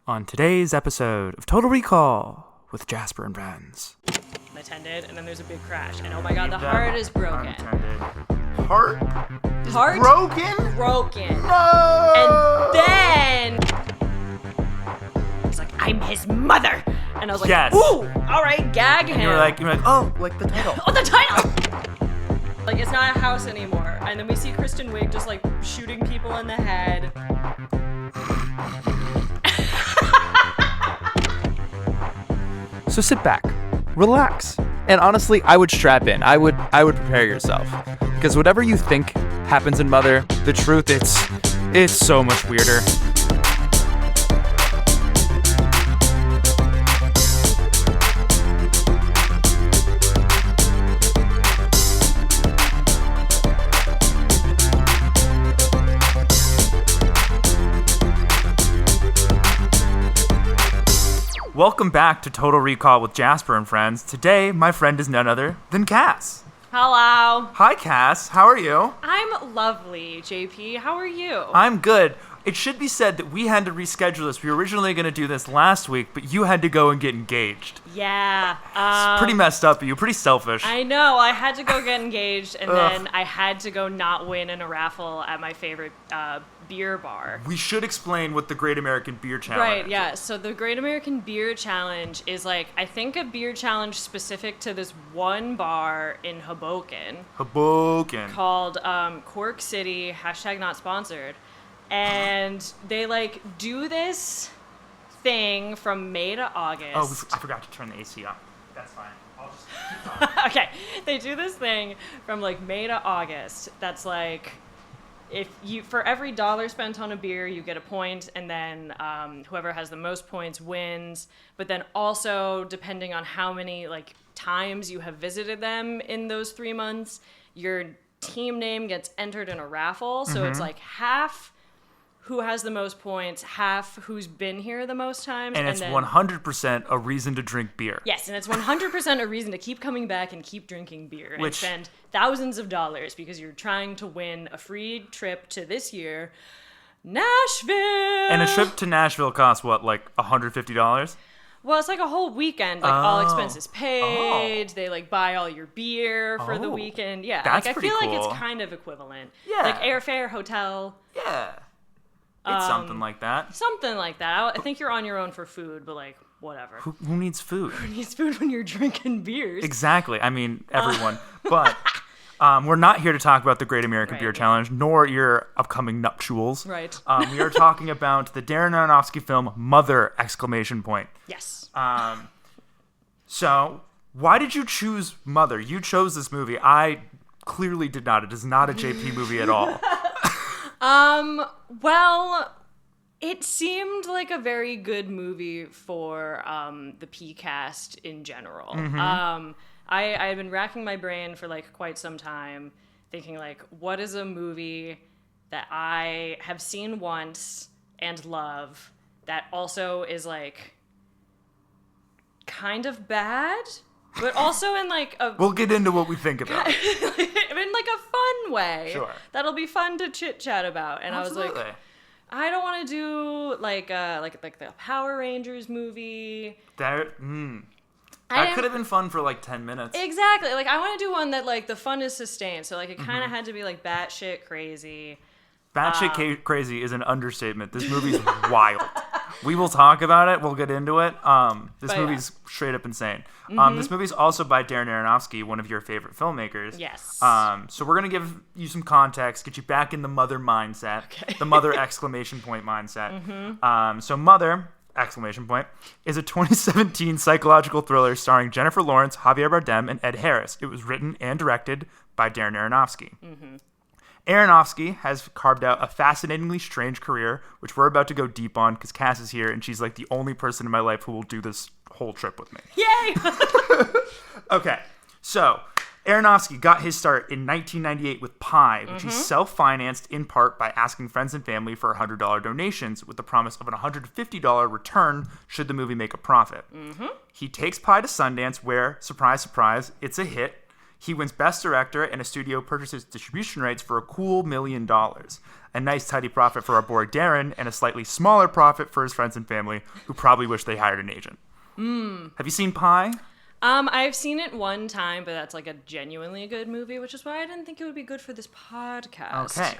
on today's episode of Total Recall with Jasper and Friends. Attended, and then there's a big crash, and oh my god, the heart is broken. Heart Broken. No! And then he's like, "I'm his mother," and I was like, Yes. "Ooh, all right, gag him." And you're like, oh, like the title. Oh, the title! Like, it's not a house anymore. And then we see Kristen Wiig just, like, shooting people in the head. So sit back, relax, and honestly, I would strap in. I would prepare yourself, because whatever you think happens in Mother, the truth, it's so much weirder. Welcome back to Total Recall with Jasper and Friends. Today, my friend is none other than Cass. Hello. Hi, Cass. How are you? I'm lovely, JP. How are you? I'm good. It should be said that we had to reschedule this. We were originally going to do this last week, but you had to go and get engaged. Yeah. It's pretty messed up of you. Pretty selfish. I know. I had to go get engaged, and then I had to go not win in a raffle at my favorite beer bar. We should explain what the Great American Beer Challenge is. Right, yeah. So the Great American Beer Challenge is, like, I think a beer challenge specific to this one bar in Hoboken. Called Cork City, #not-sponsored. And they, like, do this thing from May to August. Oh, I forgot to turn the AC on. That's fine. I'll just keep talking. Okay. They do this thing from, like, May to August that's, like, if you, for every $1 spent on a beer, you get a point, and then whoever has the most points wins. But then also, depending on how many, like, times you have visited them in those 3 months, your team name gets entered in a raffle. So it's, like, half who has the most points, half who's been here the most times. And it's then, 100% a reason to drink beer. Yes, and it's 100% a reason to keep coming back and keep drinking beer and spend thousands of dollars because you're trying to win a free trip to this year, Nashville. And a trip to Nashville costs what, like $150? Well, it's like a whole weekend, like all expenses paid. They like buy all your beer for the weekend. Yeah, that's like I pretty feel like cool. it's kind of equivalent. Yeah. Like airfare, hotel. Yeah. It's something like that. Something like that. I think you're on your own for food, but like whatever. Who needs food? Who needs food when you're drinking beers? Exactly. I mean, everyone. But we're not here to talk about the Great American Beer Challenge, nor your upcoming nuptials. Right. We are talking about the Darren Aronofsky film Mother! ! Yes. So, why did you choose Mother? You chose this movie. I clearly did not. It is not a JP movie at all. Well, it seemed like a very good movie for the P-cast in general. Mm-hmm. I had been racking my brain for like quite some time, thinking like, what is a movie that I have seen once and love that also is like kind of bad, but also in like a We'll get into what we think about it. in like a fun way. Sure. That'll be fun to chit chat about. And Absolutely. I was like, I don't want to do like the Power Rangers movie. That could have been fun for like 10 minutes. Exactly. Like I want to do one that like the fun is sustained. So like it kind of had to be like batshit crazy. Batshit crazy is an understatement. This movie's wild. We will talk about it. We'll get into it. This movie's straight up insane. This movie's also by Darren Aronofsky, one of your favorite filmmakers. Yes. So we're going to give you some context, get you back in the Mother mindset, the Mother ! Mindset. So Mother! Is a 2017 psychological thriller starring Jennifer Lawrence, Javier Bardem, and Ed Harris. It was written and directed by Darren Aronofsky. Aronofsky has carved out a fascinatingly strange career, which we're about to go deep on because Cass is here and she's like the only person in my life who will do this whole trip with me. Yay! Okay, so Aronofsky got his start in 1998 with Pi, which he self-financed in part by asking friends and family for $100 donations with the promise of an $150 return should the movie make a profit. He takes Pi to Sundance where, surprise, surprise, it's a hit. He wins Best Director, and a studio purchases distribution rights for a cool $1 million. A nice tidy profit for our boy Darren, and a slightly smaller profit for his friends and family, who probably wish they hired an agent. Have you seen Pi? I've seen it one time, but that's like a genuinely good movie, which is why I didn't think it would be good for this podcast. Okay.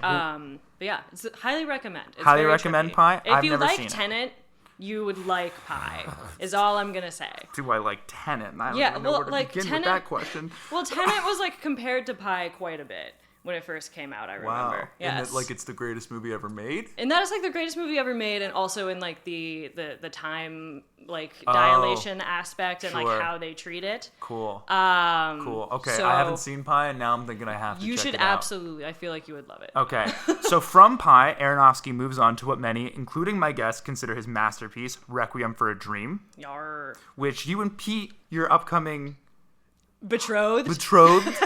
But yeah, it's highly recommend. It's Highly very recommend trippy. Pi? If I've you never like seen it. Tenet, you would like Pi. Is all I'm gonna say. Do I like Tenet? I don't Yeah, even know well, where to like, begin Tenet- with that question. Well, Tenet was like compared to Pi quite a bit when it first came out. I remember. Yes. And it's the greatest movie ever made? And that is like the greatest movie ever made, and also in like the time dilation aspect and sure. like how they treat it. Cool. Um, Cool. Okay, so I haven't seen Pi, and now I'm thinking I have to You check should it out. absolutely. I feel like you would love it. Okay, so from Pi, Aronofsky moves on to what many, including my guests, consider his masterpiece, Requiem for a Dream, Yar. which you and Pete, your upcoming Betrothed. betrothed,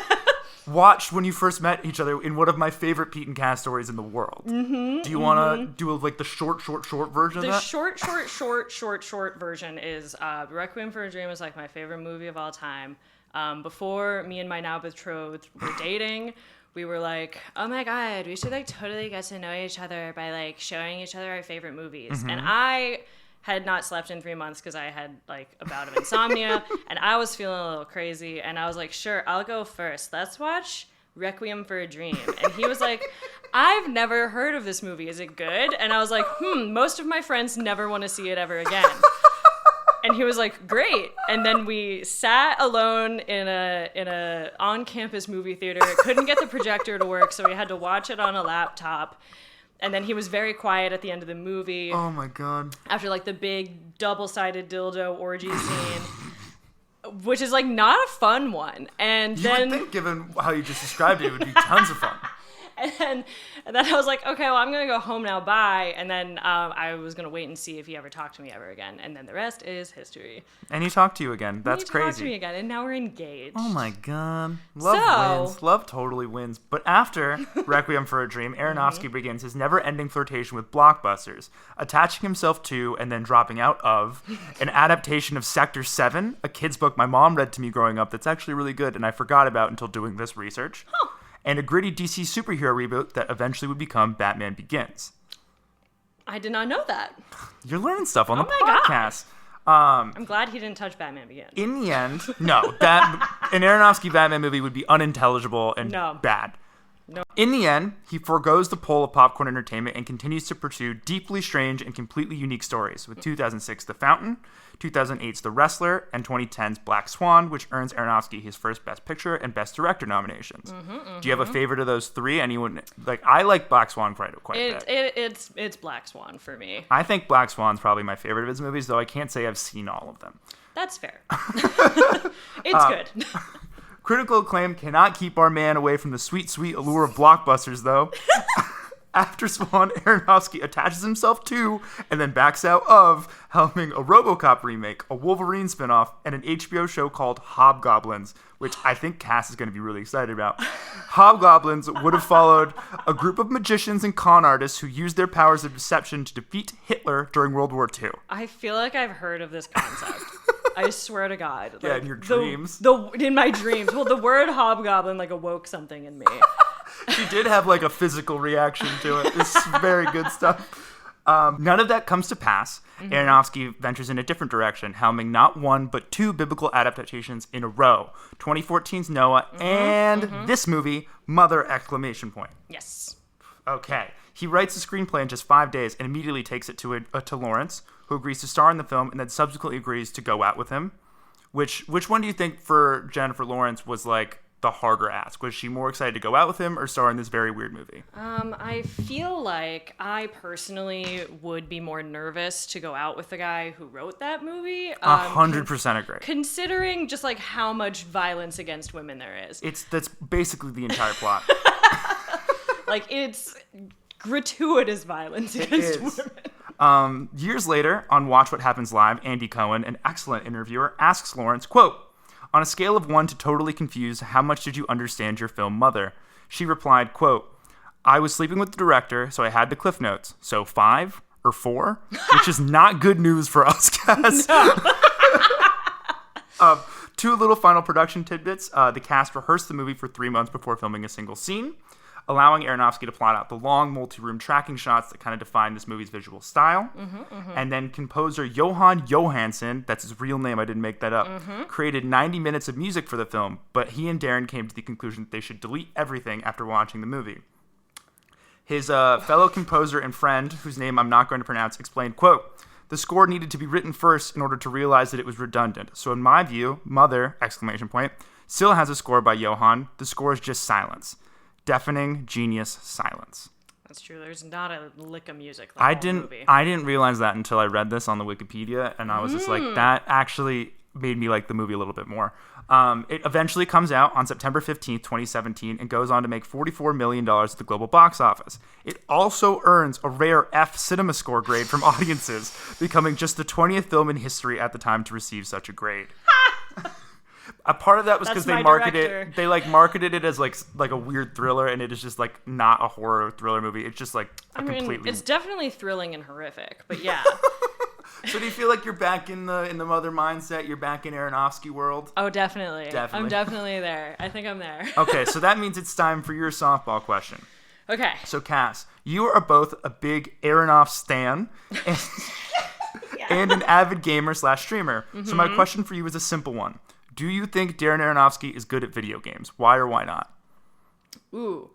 watched when you first met each other in one of my favorite Pete and Cass stories in the world. Do you want to do like the short version The of that? short version is Requiem for a Dream is like my favorite movie of all time. Before me and my now betrothed were dating, we were like, oh my god, we should like totally get to know each other by like showing each other our favorite movies. And I had not slept in 3 months because I had like a bout of insomnia and I was feeling a little crazy, and I was like, sure, I'll go first. Let's watch Requiem for a Dream. And he was like, I've never heard of this movie. Is it good? And I was like, most of my friends never want to see it ever again. And he was like, great. And then we sat alone in a on-campus movie theater. Couldn't get the projector to work, so we had to watch it on a laptop. And then he was very quiet at the end of the movie. Oh my god. After like the big double-sided dildo orgy scene, which is like not a fun one. And You then would think, given how you just described it, it would be tons of fun. and then I was like, okay, well, I'm gonna go home now. Bye. And then I was gonna wait and see if he ever talked to me ever again. And then the rest is history. And he talked to you again. That's he talked to me crazy. again, and now we're engaged. Oh my god. Love So- wins. Love totally wins. But after Requiem for a Dream, Aronofsky begins his never-ending flirtation with blockbusters, attaching himself to and then dropping out of an adaptation of Sector 7, a kid's book my mom read to me growing up that's actually really good and I forgot about until doing this research, and a gritty DC superhero reboot that eventually would become Batman Begins. I did not know that. You're learning stuff on the my God. podcast. I'm glad he didn't touch Batman Begins. In the end, no, that an Aronofsky Batman movie would be unintelligible and No. bad. No. In the end, he forgoes the pull of popcorn entertainment and continues to pursue deeply strange and completely unique stories, with 2006's The Fountain, 2008's The Wrestler, and 2010's Black Swan, which earns Aronofsky his first Best Picture and Best Director nominations. Do you have a favorite of those three? Anyone like? I like Black Swan quite a bit. It's Black Swan for me. I think Black Swan's probably my favorite of his movies, though I can't say I've seen all of them. That's fair. It's good. Critical acclaim cannot keep our man away from the sweet, sweet allure of blockbusters, though. After Swan, Aronofsky attaches himself to and then backs out of helming a RoboCop remake, a Wolverine spinoff, and an HBO show called Hobgoblins, which I think Cass is going to be really excited about. Hobgoblins would have followed a group of magicians and con artists who used their powers of deception to defeat Hitler during World War II. I feel like I've heard of this concept. I swear to God. Yeah, in your dreams. In my dreams. Well, the word hobgoblin like awoke something in me. She did have like a physical reaction to it. This is very good stuff. None of that comes to pass. Aronofsky ventures in a different direction, helming not one but two biblical adaptations in a row: 2014's Noah and this movie, Mother! Yes. Okay. He writes the screenplay in just 5 days and immediately takes it to Lawrence, who agrees to star in the film and then subsequently agrees to go out with him. Which one do you think for Jennifer Lawrence was like the harder ask? Was she more excited to go out with him or star in this very weird movie? I feel like I personally would be more nervous to go out with the guy who wrote that movie. 100% agree. Considering just like how much violence against women there is. That's basically the entire plot. Like it's gratuitous violence against is. women. Years later, on Watch What Happens Live, Andy Cohen, an excellent interviewer, asks Lawrence, quote, "On a scale of 1 to totally confused, how much did you understand your film Mother?" She replied, quote, "I was sleeping with the director, so I had the cliff notes. So 5 or 4, which is not good news for us, guys." Two little final production tidbits. The cast rehearsed the movie for 3 months before filming a single scene, allowing Aronofsky to plot out the long multi-room tracking shots that kind of define this movie's visual style. And then composer Johan Johansson, that's his real name, I didn't make that up, created 90 minutes of music for the film, but he and Darren came to the conclusion that they should delete everything after watching the movie. His fellow composer and friend, whose name I'm not going to pronounce, explained, quote, "The score needed to be written first in order to realize that it was redundant. So in my view, Mother, ! Still has a score by Johan. The score is just silence. Deafening, genius silence." That's true. There's not a lick of music. I didn't realize that until I read this on the Wikipedia, and I was just like, that actually made me like the movie a little bit more. It eventually comes out on September 15th, 2017, and goes on to make $44 million at the global box office. It also earns a rare F cinema score grade from audiences, becoming just the 20th film in history at the time to receive such a grade. A part of that was because they marketed it as like a weird thriller, and it is just like not a horror thriller movie. It's just like completely. It's definitely thrilling and horrific, but yeah. So do you feel like you're back in the Mother mindset? You're back in Aronofsky world? Oh, definitely. I'm definitely there. I think I'm there. Okay, so that means it's time for your softball question. Okay. So Cass, you are both a big Aronoff stan and an avid gamer / streamer. So my question for you is a simple one. Do you think Darren Aronofsky is good at video games? Why or why not? Ooh.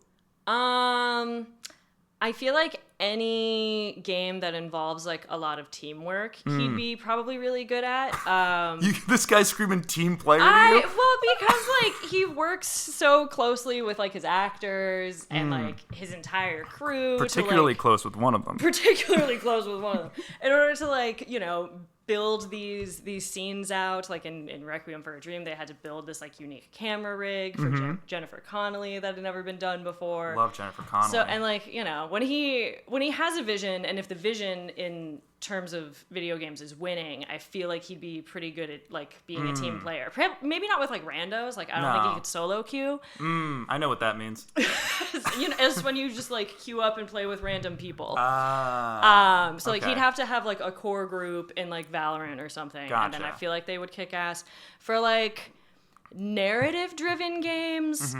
I feel like any game that involves like a lot of teamwork, he'd be probably really good at. This guy's screaming team player to you? Well, because like he works so closely with like his actors and like his entire crew. Particularly close with one of them. In order to like, build these scenes out. Like in Requiem for a Dream, they had to build this like unique camera rig for Jennifer Connelly that had never been done before. Love Jennifer Connelly. So, and like, when he has a vision, and if the vision in terms of video games is winning, I feel like he'd be pretty good at like being a team player. Maybe not with like randos. Like I don't think he could solo queue. I know what that means. It's when you just like queue up and play with random people. So like he'd have to have like a core group in like Valorant or something, and then I feel like they would kick ass. For like narrative-driven games,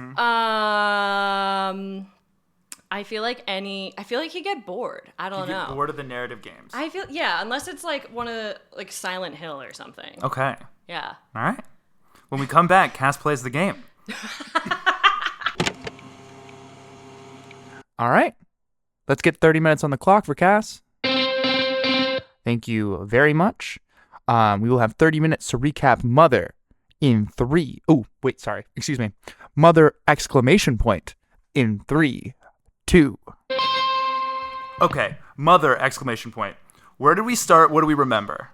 I feel like he'd get bored. I don't know. Get bored of the narrative games. Unless it's like one of the like Silent Hill or something. Okay. Yeah. All right. When we come back, Cass plays the game. All right. Let's get 30 minutes on the clock for Cass. Thank you very much. We will have 30 minutes to recap Mother in 3. Oh, wait, sorry. Excuse me. Mother ! In 3, 2. Okay. Mother ! Where do we start? What do we remember?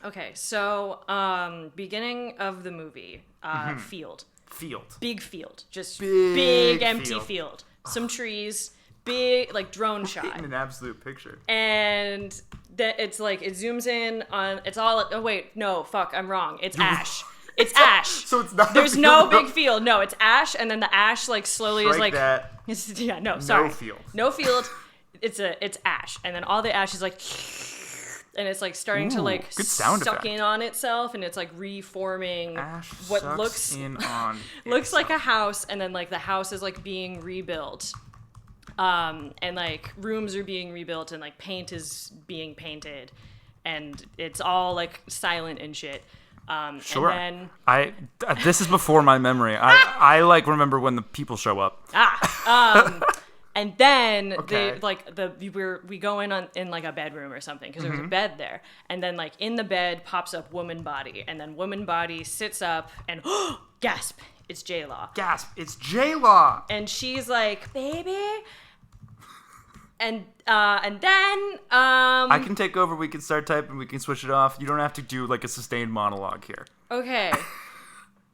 Okay, so beginning of the movie, field. Big field. Just big empty field. Some trees, big like drone shot. An absolute picture. And it's like it zooms in on it's all I'm wrong. It's ash. It's ash. So it's not. There's no big field. No, it's ash, and then the ash like slowly Strike is like that. Sorry. No field. No field. It's ash, and then all the ash is like, and it's like starting to like suck in on itself, and it's like reforming Ash what sucks looks in on looks like a house, and then like the house is like being rebuilt. And like rooms are being rebuilt, and like paint is being painted, and it's all like silent and shit. Sure. And then this is before my memory. I like remember when the people show up. And then Okay. we go in like a bedroom or something because there's a bed there, and then like in the bed pops up woman body, and then woman body sits up and gasp, it's J-Law. Gasp, it's J-Law. And she's like, baby. And then I can take over. We can start typing. We can switch it off. You don't have to do like a sustained monologue here. Okay.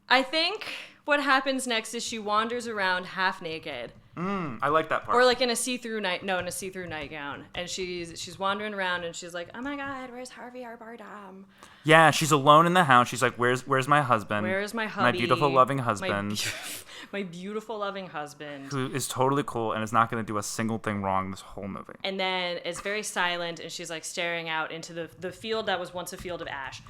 I think what happens next is she wanders around half naked, I like that part. Or like in a see-through nightgown, and she's wandering around, and she's like, "Oh my God, where's Javier Bardem? Yeah, she's alone in the house. She's like, "Where's my husband? Where's my My hubby? beautiful, loving husband, My beautiful, loving husband." who is totally cool and is not going to do a single thing wrong this whole movie." And then it's very silent, and she's like staring out into the field that was once a field of ash.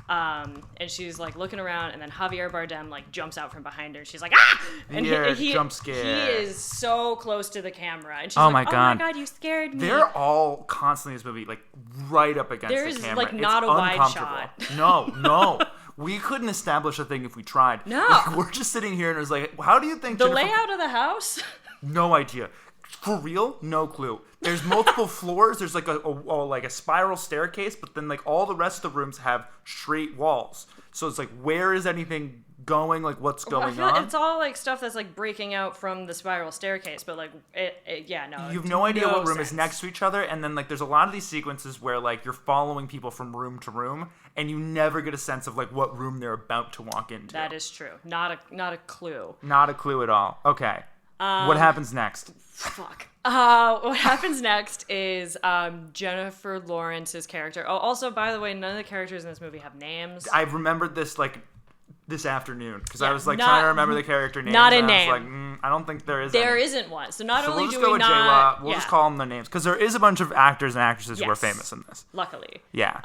And she's like looking around, and then Javier Bardem like jumps out from behind her, and she's like, "Ah!" And jump scare. He is so close to the camera, and she's Oh like, my God. "Oh my God, you scared me." They're all constantly in this movie, like right up against There's, the camera. like, not It's a wide uncomfortable. No. We couldn't establish a thing if we tried. No. Like, we're just sitting here and it was like, how do you think the Jennifer... layout of the house. No idea. For real? No clue. There's multiple floors. There's like a spiral staircase, but then like all the rest of the rooms have straight walls. So it's like, where is anything going? Like, what's I going feel like on? it's all like stuff that's like breaking out from the spiral staircase, but like no. You have no idea what room sense. is next to each other, and then like there's a lot of these sequences where like you're following people from room to room, and you never get a sense of like what room they're about to walk into. That is true. Not a clue. Not a clue at all. Okay. What happens next? Fuck. What happens next is Jennifer Lawrence's character. Oh, also, by the way, none of the characters in this movie have names. I remembered this like this afternoon because I Yeah, was like not- trying to remember the character names. not a and name. I was like, I don't think there is. There any. isn't one. So not So only we'll just do go we with not, J-Law. We'll just call them their names because there is a bunch of actors and actresses who are Yes. famous in this. Luckily. Yeah.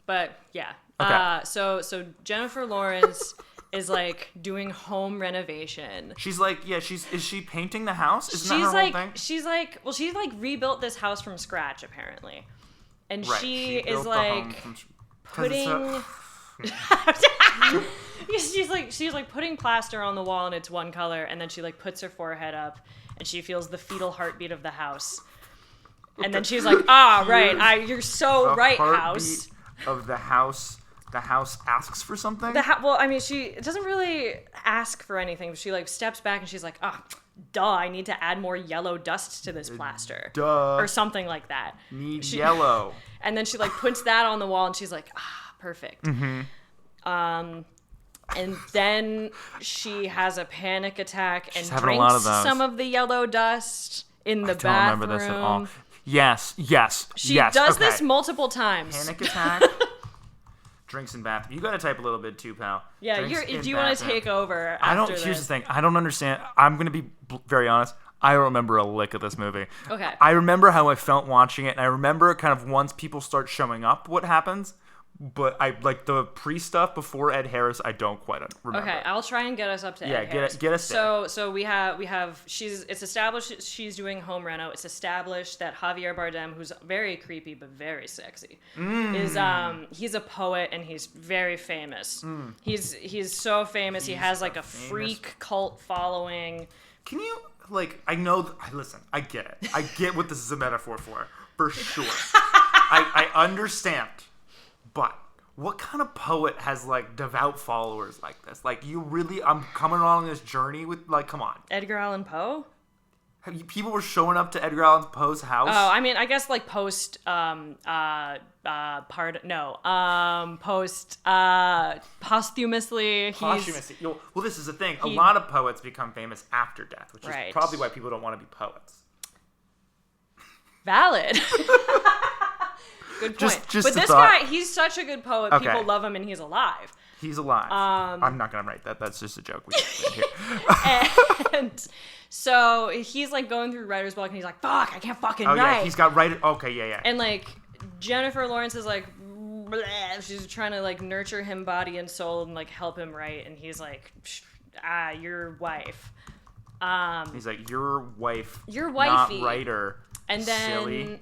But yeah. Okay. So Jennifer Lawrence is like doing home renovation. She's like, is she painting the house? Isn't that She's her like, whole thing? she's like rebuilt this house from scratch apparently, and Right. she is built the home like from- 'cause it's putting. she's like putting plaster on the wall and it's one color, and then she like puts her forehead up and she feels the fetal heartbeat of the house, and then she's like, right, you're so the right, heartbeat house. of the house. The house asks for something. Well, I mean, she doesn't really ask for anything. She like steps back and she's like, duh, I need to add more yellow dust to this plaster. Duh. Or something like that. Need yellow. And then she like puts that on the wall and she's like, perfect. Mm-hmm. And then she has a panic attack and having a lot of drinks those. some of the yellow dust in the I don't bathroom. remember this at all. Yes. She yes. does okay. this multiple times. Panic attack. Drinks in bathroom. You got to type a little bit too, pal. Yeah, Drinks in do you want to bathroom. take over after I don't. this? Here's the thing. I don't understand. I'm gonna be very honest. I don't remember a lick of this movie. Okay. I remember how I felt watching it, and I remember kind of once people start showing up, what happens. But I like the pre stuff before Ed Harris. I don't quite remember. Okay, I'll try and get us up to Yeah, Ed Harris. get us there. So we have it's established she's doing home reno. It's established that Javier Bardem, who's very creepy but very sexy, is he's a poet and he's very famous. He's so famous. He has like a freak cult following. Can you like? I know. Listen, I get it. I get what this is a metaphor for sure. I understand. But what kind of poet has like devout followers like this? Like I'm coming on this journey with like, come on. Edgar Allan Poe? People were showing up to Edgar Allan Poe's house. Oh, I mean, I guess like post posthumously. Posthumously. Well, this is the thing. A lot of poets become famous after death, which Right. is probably why people don't want to be poets. Valid. Good point. Just but a this thought. guy, he's such a good poet. Okay. People love him, and he's alive. He's alive. I'm not gonna write that. That's just a joke. We just did here. And so he's like going through writer's block, and he's like, "Fuck, I can't fucking Oh write." yeah, he's got right. Okay, yeah. And like Jennifer Lawrence is like, bleh, she's trying to like nurture him body and soul and like help him write, and he's like, your wife. He's like, your wife. Your wifey. Not writer. And then, Silly.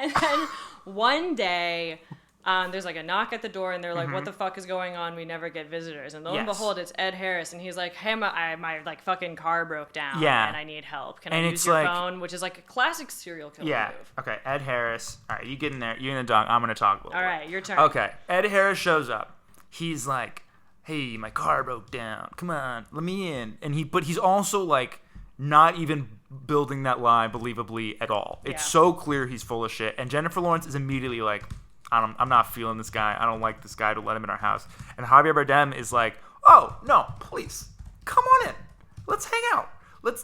and then one day, there's like a knock at the door, and they're like, "What the fuck is going on? We never get visitors." And lo and Yes. behold, it's Ed Harris, and he's like, "Hey, my like fucking car broke down, Yeah. and I need help. Can And I it's use your like- phone?" Which is like a classic serial killer Yeah. move. Okay. Ed Harris. All right, you get in there. You in the dog. I'm gonna talk a little All bit. right, your turn. Okay. Ed Harris shows up. He's like, "Hey, my car broke down. Come on, let me in." And but he's also like not even building that lie believably at all. It's Yeah. so clear he's full of shit. And Jennifer Lawrence is immediately like, I'm not feeling this guy. I don't like this guy to let him in our house. And Javier Bardem is like, "Oh, no, please. Come on in. Let's hang out.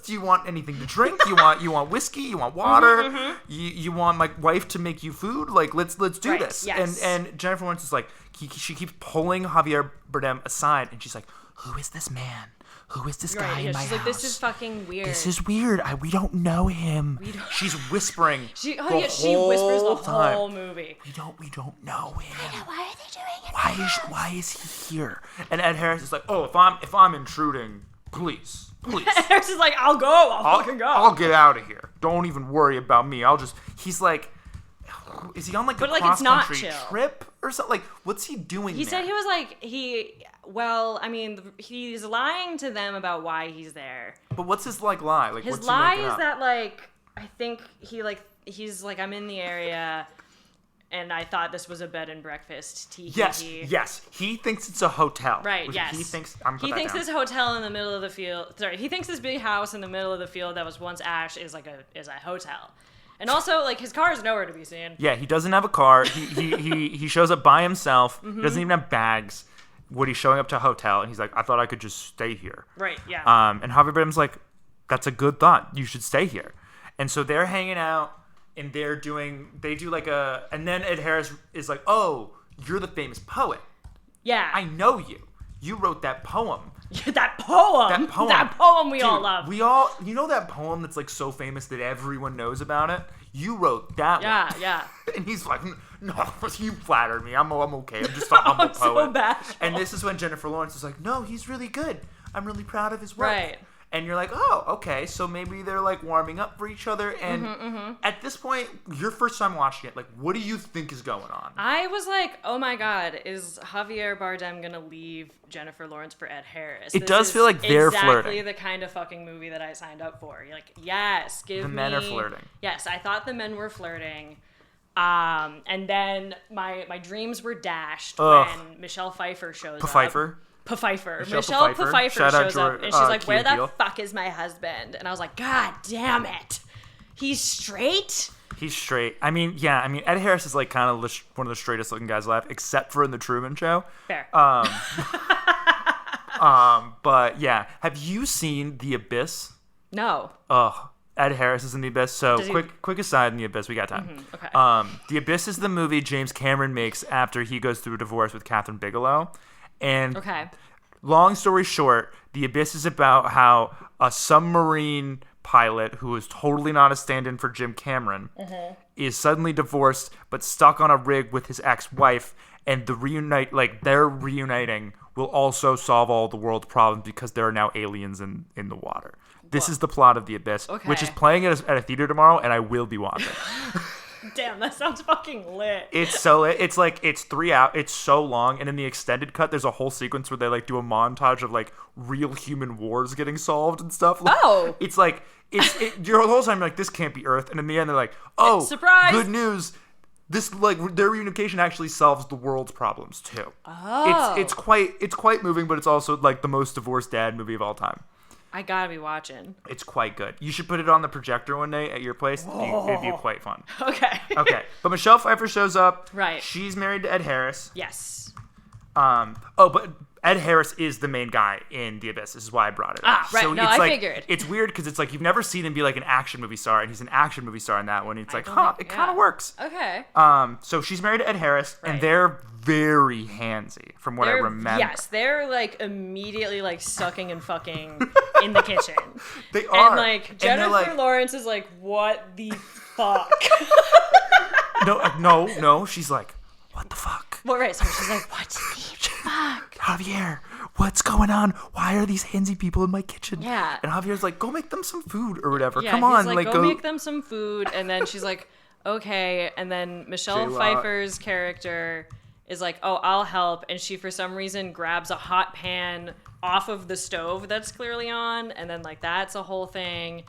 Do you want anything to drink? You want whiskey? You want water? You want my wife to make you food? Like, let's do Right, this. yes. And Jennifer Lawrence is like, she keeps pulling Javier Bardem aside, and she's like, who is this man? Who is this guy Right, in yeah, my she's house? like, this is fucking weird. This is weird. We don't know him. She's whispering. She the whispers the whole time. whole movie. We don't know him. Why are they doing it? Why is he here? And Ed Harris is like, oh, if I'm intruding, please. Harris is like, I'll go. I'll fucking go. I'll get out of here. Don't even worry about me. He's like, is he on like a But, like, it's not cross-country chill. trip or something? Like, what's he doing He there? said he was like, he's lying to them about why he's there. But what's his like lie? Like, His what's lie he making is up? that, like, I think he's like, I'm in the area and I thought this was a bed and breakfast. Yes. He thinks it's a hotel. Right, yes. He thinks this hotel in the middle of the field. Sorry, he thinks this big house in the middle of the field that was once ash is a hotel. And also, like, his car is nowhere to be seen. Yeah, he doesn't have a car. He shows up by himself. Mm-hmm. He doesn't even have bags. Woody's showing up to a hotel, and he's like, I thought I could just stay here. Right, yeah. And Javier Bardem's like, that's a good thought. You should stay here. And so they're hanging out, and and then Ed Harris is like, oh, you're the famous poet. Yeah. I know you. You wrote that poem. That poem. That poem we Dude, all love. You know that poem that's like so famous that everyone knows about it? You wrote that one. Yeah. And he's like, no, you flattered me. I'm okay. I'm just a humble I'm so poet. bashful. And this is when Jennifer Lawrence is like, no, he's really good. I'm really proud of his work. Right. And you're like, oh, okay. So maybe they're like warming up for each other. And at this point, your first time watching it, like, what do you think is going on? I was like, oh my God, is Javier Bardem going to leave Jennifer Lawrence for Ed Harris? It does feel like they're exactly flirting. the kind of fucking movie that I signed up for. You're like, yes, give me... The men are flirting. Yes, I thought the men were flirting. And then my dreams were dashed when Michelle Pfeiffer shows up. Pfeiffer? Michelle Pfeiffer Shout out shows up, and she's like, Key where and the Peele. fuck is my husband? And I was like, God damn it. He's straight? He's straight. I mean, Ed Harris is like kind of one of the straightest looking guys alive, except for in the Truman Show. Fair. But yeah, have you seen The Abyss? No. Ed Harris is in The Abyss. So Does he- quick aside in The Abyss, we got time. Okay. The Abyss is the movie James Cameron makes after he goes through a divorce with Catherine Bigelow. And Okay. long story short, The Abyss is about how a submarine pilot who is totally not a stand-in for Jim Cameron is suddenly divorced but stuck on a rig with his ex-wife, and they're reuniting will also solve all the world's problems because there are now aliens in the water. This is the plot of The Abyss, which is Okay. playing at a theater tomorrow, and I will be watching. Damn, that sounds fucking lit. It's so lit. It's like it's 3 hours. It's so long, and in the extended cut, there's a whole sequence where they like do a montage of like real human wars getting solved and stuff. Like, Oh. it's like you're the whole time like this can't be Earth, and in the end they're like, oh, Surprise! good news. This like their reunification actually solves the world's problems too. Oh. It's quite moving, but it's also like the most divorced dad movie of all time. I gotta be watching. It's quite good. You should put it on the projector one day at your place. It'd be quite fun. Okay. Okay, but Michelle Pfeiffer shows up. Right. She's married to Ed Harris. Yes. But Ed Harris is the main guy in The Abyss. This is why I brought it up. Ah, right. No, it's I like, figured. It's weird because it's like you've never seen him be like an action movie star, and he's an action movie star in that one. It's like, it kind of works. Okay. So she's married to Ed Harris, and Right. they're very handsy from what I remember. Yes, they're like immediately like sucking and fucking in the kitchen. They are. And like they're Jennifer like, Lawrence is like, what the fuck? no. She's like, what the fuck? Well, right, so she's like, what the fuck? Javier, what's going on? Why are these handsy people in my kitchen? Yeah. And Javier's like, go make them some food or whatever. Yeah, Come on, he's like, go make them some food. And then she's like, okay. And then Michelle J-Lo. Pfeiffer's character is like, oh, I'll help. And she, for some reason, grabs a hot pan off of the stove that's clearly on. And then, like, that's a whole thing.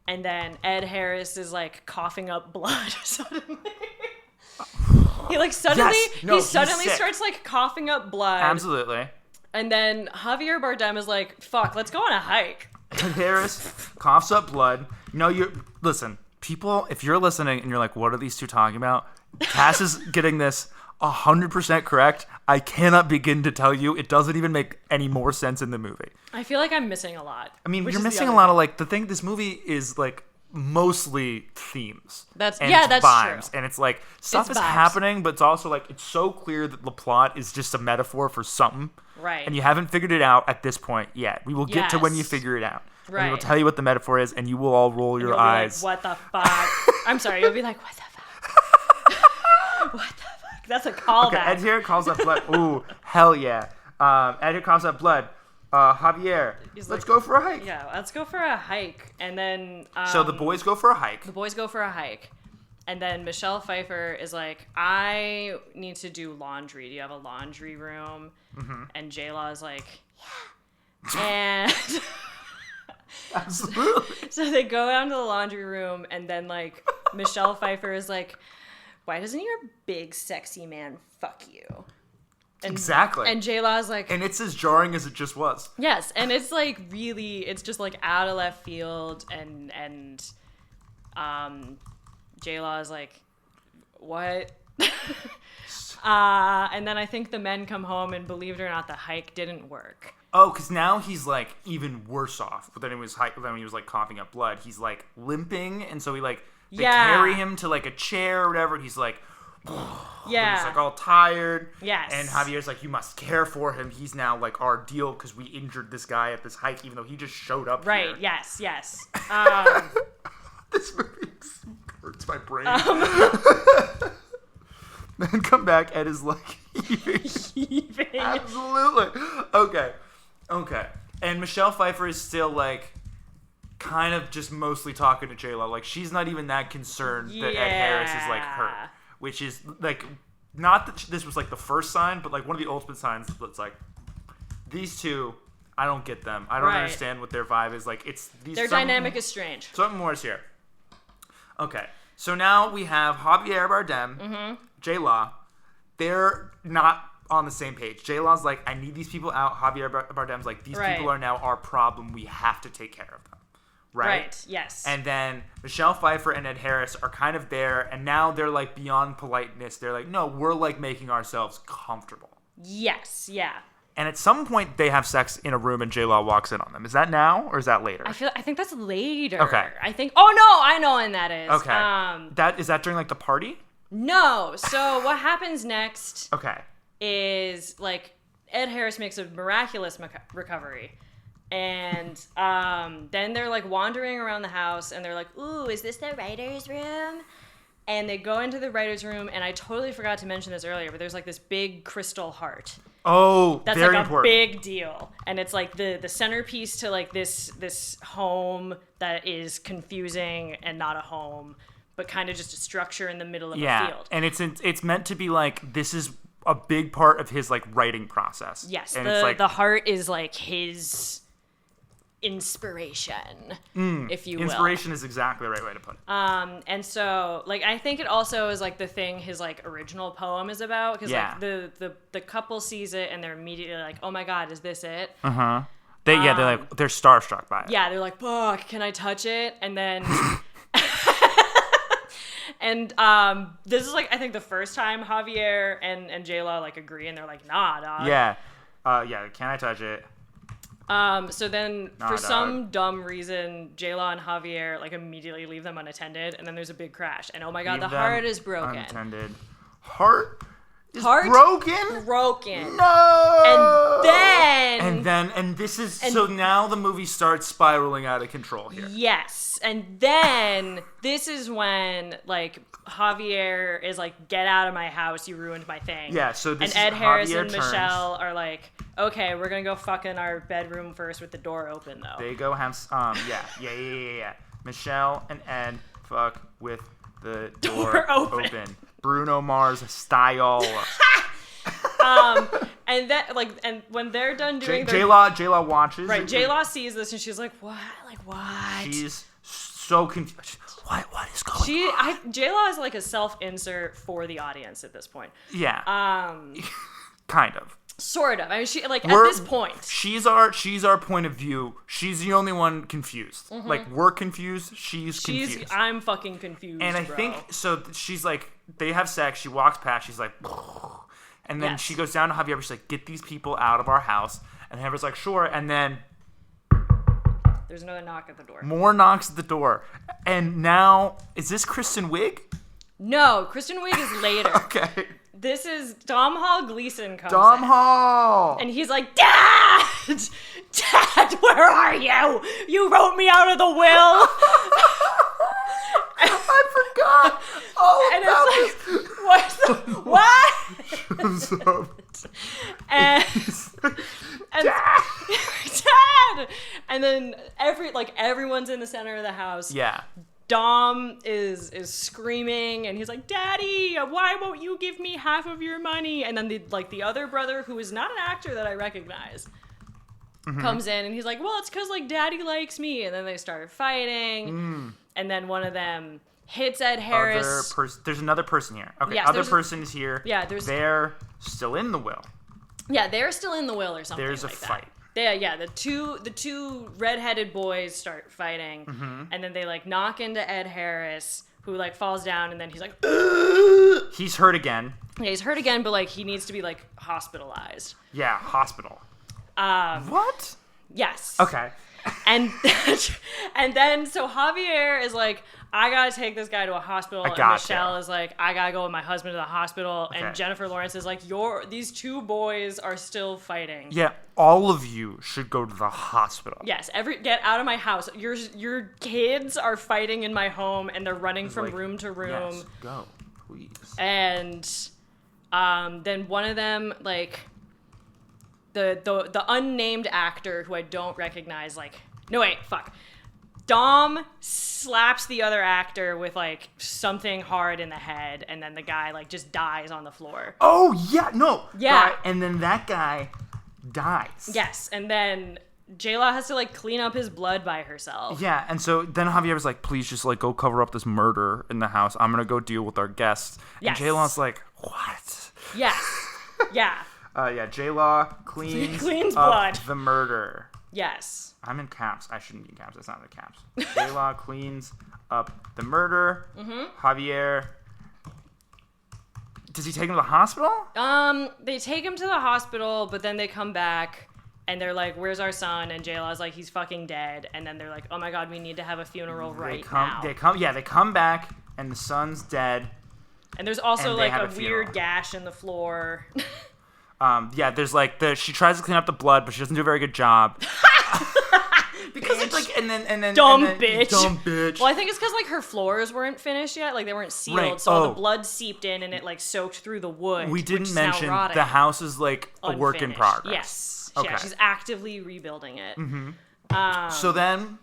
And then Ed Harris is, like, coughing up blood suddenly. He, like, suddenly, Yes. No, he he's suddenly sick. starts, like, coughing up blood. Absolutely. And then Javier Bardem is like, fuck, let's go on a hike. Ed Harris coughs up blood. Listen, people, if you're listening and you're like, what are these two talking about? Cass is getting this 100% correct. I cannot begin to tell you. It doesn't even make any more sense in the movie. I feel like I'm missing a lot. I mean, which you're is the missing a other lot thing. of like the thing. This movie is like mostly themes. That's vibes. true. And it's like stuff It's is vibes. happening, but it's also like it's so clear that the plot is just a metaphor for something. Right. And you haven't figured it out at this point yet. We will get to when you Yes. figure it out. And we will Right. tell you what the metaphor is, and you will all roll your You'll be eyes. like, what the fuck? I'm sorry. You'll be like, what the fuck? What the fuck? That's a callback. Okay, Ed here calls up blood. Ooh, hell yeah. Ed here calls up blood. Javier, He's let's like- go for a hike. Yeah, let's go for a hike. And then So the boys go for a hike. the boys go for a hike. And then Michelle Pfeiffer is like, I need to do laundry. Do you have a laundry room? Mm-hmm. And J-Law is like, yeah. And Absolutely. so they go down to the laundry room, and then like Michelle Pfeiffer is like, why doesn't your big sexy man fuck you? And, Exactly. And J-Law is like, And it's as jarring as it just was. yes, and it's like really, it's just like out of left field, and J-Law is like, what? And then I think the men come home, and believe it or not, the hike didn't work. Oh, because now he's like even worse off than he was like coughing up blood. He's like limping, and so they Yeah. carry him to like a chair or whatever. And he's like, Yeah. he's like all tired. Yes. And Javier's like, you must care for him. He's now like our deal because we injured this guy at this hike, even though he just showed up. Right. Here. Yes. Yes. This movie hurts my brain. Then come back, Ed is like Heaving. absolutely. Okay. And Michelle Pfeiffer is still like kind of just mostly talking to J-Lo. Like she's not even that concerned that Ed Harris is like Yeah. hurt. Which is like not that this was like the first sign, but like one of the ultimate signs that's like these two, I don't get them. I don't Right. understand what their vibe is. Like it's these Their dynamic is strange. Something more is here. Okay, so now we have Javier Bardem, Mm-hmm. J-Law. They're not on the same page. J-Law's like, I need these people out. Javier Bardem's like, these Right. people are now our problem. We have to take care of them. Right? Yes. And then Michelle Pfeiffer and Ed Harris are kind of there, and now they're like beyond politeness. They're like, no, we're like making ourselves comfortable. yes. Yeah. And at some point, they have sex in a room, and J-Law walks in on them. Is that now, or is that later? I think that's later. Okay. I think. Oh no, I know when that is. Okay. Is that during like the party? No. So what happens next Okay. is like Ed Harris makes a miraculous recovery. And then they're like wandering around the house, and they're like, ooh, is this the writer's room? And they go into the writer's room, and I totally forgot to mention this earlier, but there's like this big crystal heart. Oh, That's very like important. a big deal. And it's like the centerpiece to like this home that is confusing and not a home, but kind of just a structure in the middle of a field. And it's meant to be like this is a big part of his like writing process. Yes, and it's like the heart is like his inspiration, if you will. inspiration is exactly the right way to put it. And so like I think it also is like the thing his like original poem is about, because Yeah. like the couple sees it and they're immediately like, oh my god, is this it? They're starstruck by it. Yeah, they're like, fuck, can I touch it? And then and this is like I think the first time Javier and J-Lo like agree, and they're like, nah, dog. Yeah. Can I touch it? So then Nah, for dog. some dumb reason, J-Lo and Javier like immediately leave them unattended, and then there's a big crash, and oh my god, Leave the them heart is broken. Unattended. Heart is Heart broken? Broken. No. And this is so now the movie starts spiraling out of control here. yes, and then this is when like Javier is like, get out of my house, you ruined my thing. Yeah, so this and Ed is Harris Javier and turns. Michelle are like, okay, we're gonna go fuck in our bedroom first with the door open though. They go have yeah. Michelle and Ed fuck with the door open. Bruno Mars style. And that like, and when they're done doing their J-Law watches. right, J-Law sees this and she's like, what? Like what? She's so confused. What is going on? J-Law is like a self-insert for the audience at this point. Yeah. Kind of. Sort of. I mean, she like at We're- this point. She's our point of view. She's the only one confused. Like we're confused. She's confused. I'm fucking confused. And I bro. think so. She's like, they have sex. She walks past. She's like, And then Yes. she goes down to Javier. She's like, get these people out of our house. And Javier's like, sure. And then There's another knock at the door. more knocks at the door. And now, is this Kristen Wiig? No, Kristen Wiig is later. Okay. This is Dom Hall Gleason comes Dom in. Hall. And he's like, Dad! Dad, where are you? You wrote me out of the will. I forgot all And about it's like, what? this. And Dad! And then everyone's in the center of the house. Yeah. Dom is screaming, and he's like, Daddy, why won't you give me half of your money? And then the other brother, who is not an actor that I recognize, comes in, and he's like, well, it's because Daddy likes me. And then they start fighting, and then one of them hits Ed Harris. There's another person here. Okay, Yes, other person is here. Yeah, They're still in the will. Yeah, they're still in the will or something. There's a like fight. That. Yeah, the two redheaded boys start fighting, and then they knock into Ed Harris, who falls down, and then he's like, ugh! He's hurt again. Yeah, he's hurt again, but he needs to be hospitalized. Yeah, hospital. What? Yes. Okay. And and then so Javier is like, I gotta take this guy to a hospital. And gotcha. Michelle is like, I gotta go with my husband to the hospital. Okay. And Jennifer Lawrence is like, these two boys are still fighting. Yeah, all of you should go to the hospital. Yes, get out of my house. Your kids are fighting in my home, and they're running from room to room. Yes, go, please. And then one of them, the unnamed actor who I don't recognize, Dom slaps the other actor with something hard in the head, and then the guy just dies on the floor. Oh yeah, no. Yeah. Guy, and then that guy dies. Yes, and then J-Law has to clean up his blood by herself. Yeah, and so then Javier's like, please just go cover up this murder in the house. I'm gonna go deal with our guests. Yes. And J-Law's like, what? Yes. Yeah. Yeah, J-Law cleans up blood. the murder. Yes. I'm in caps. I shouldn't be in caps. That's not in caps. J-Law cleans up the murder. Javier. Does he take him to the hospital? They take him to the hospital, but then they come back and they're like, where's our son? And J-Law's like, he's fucking dead. And then they're like, oh my God, we need to have a funeral now. They come back and the son's dead. And there's also And they a have a weird funeral. gash in the floor. Yeah, there's she tries to clean up the blood, but she doesn't do a very good job. Because it's and then Dumb and then, bitch. Dumb bitch. Well, I think it's because her floors weren't finished yet, they weren't sealed, Right. so all Oh. the blood seeped in and it soaked through the wood. We which didn't is now mention rotting. the house is a work in Unfinished. progress. Yes. Okay. Yeah, she's actively rebuilding it. So then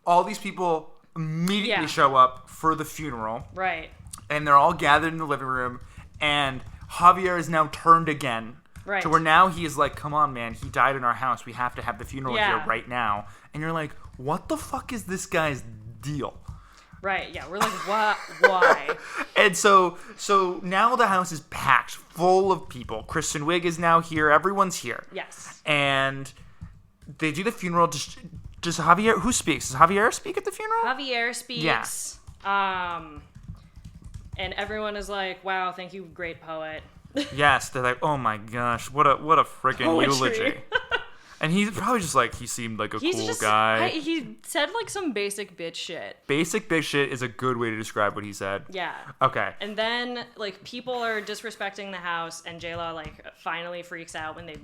all these people immediately Yeah. show up for the funeral, Right. and they're all gathered in the living room, and Javier is now turned again. Right. To where now he is like, come on, man, he died in our house. We have to have the funeral Yeah. here right now. And you're like, what the fuck is this guy's deal? Right. Yeah. We're like, what? Why? And so now the house is packed full of people. Kristen Wiig is now here. Everyone's here. Yes. And they do the funeral. Does Javier, who speaks? Does Javier speak at the funeral? Javier speaks. And everyone is like, wow, thank you, great poet. Yes, they're like, oh my gosh, what a freaking Poetry. eulogy. And he's probably just like, he seemed like a He's cool just, guy. he said some basic bitch shit. Basic big shit is a good way to describe what he said. Yeah. Okay. And then people are disrespecting the house, and J-Law finally freaks out when they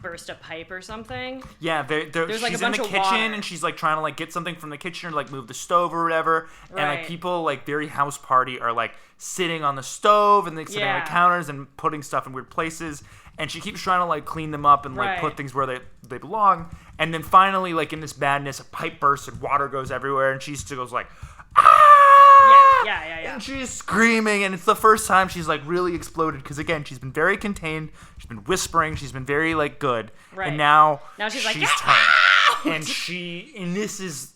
burst a pipe or something. Yeah, There's, she's a in bunch the of kitchen water. and she's trying to get something from the kitchen or move the stove or whatever. And Right. people very house party are sitting on the stove and sitting on Yeah. the counters and putting stuff in weird places. And she keeps trying to clean them up and Right. put things where they belong. And then finally, in this madness, a pipe bursts and water goes everywhere. And she just goes ah! Yeah. And she's screaming, and it's the first time she's really exploded because again, she's been very contained. She's been whispering. She's been very good. Right. And now she's like, turned.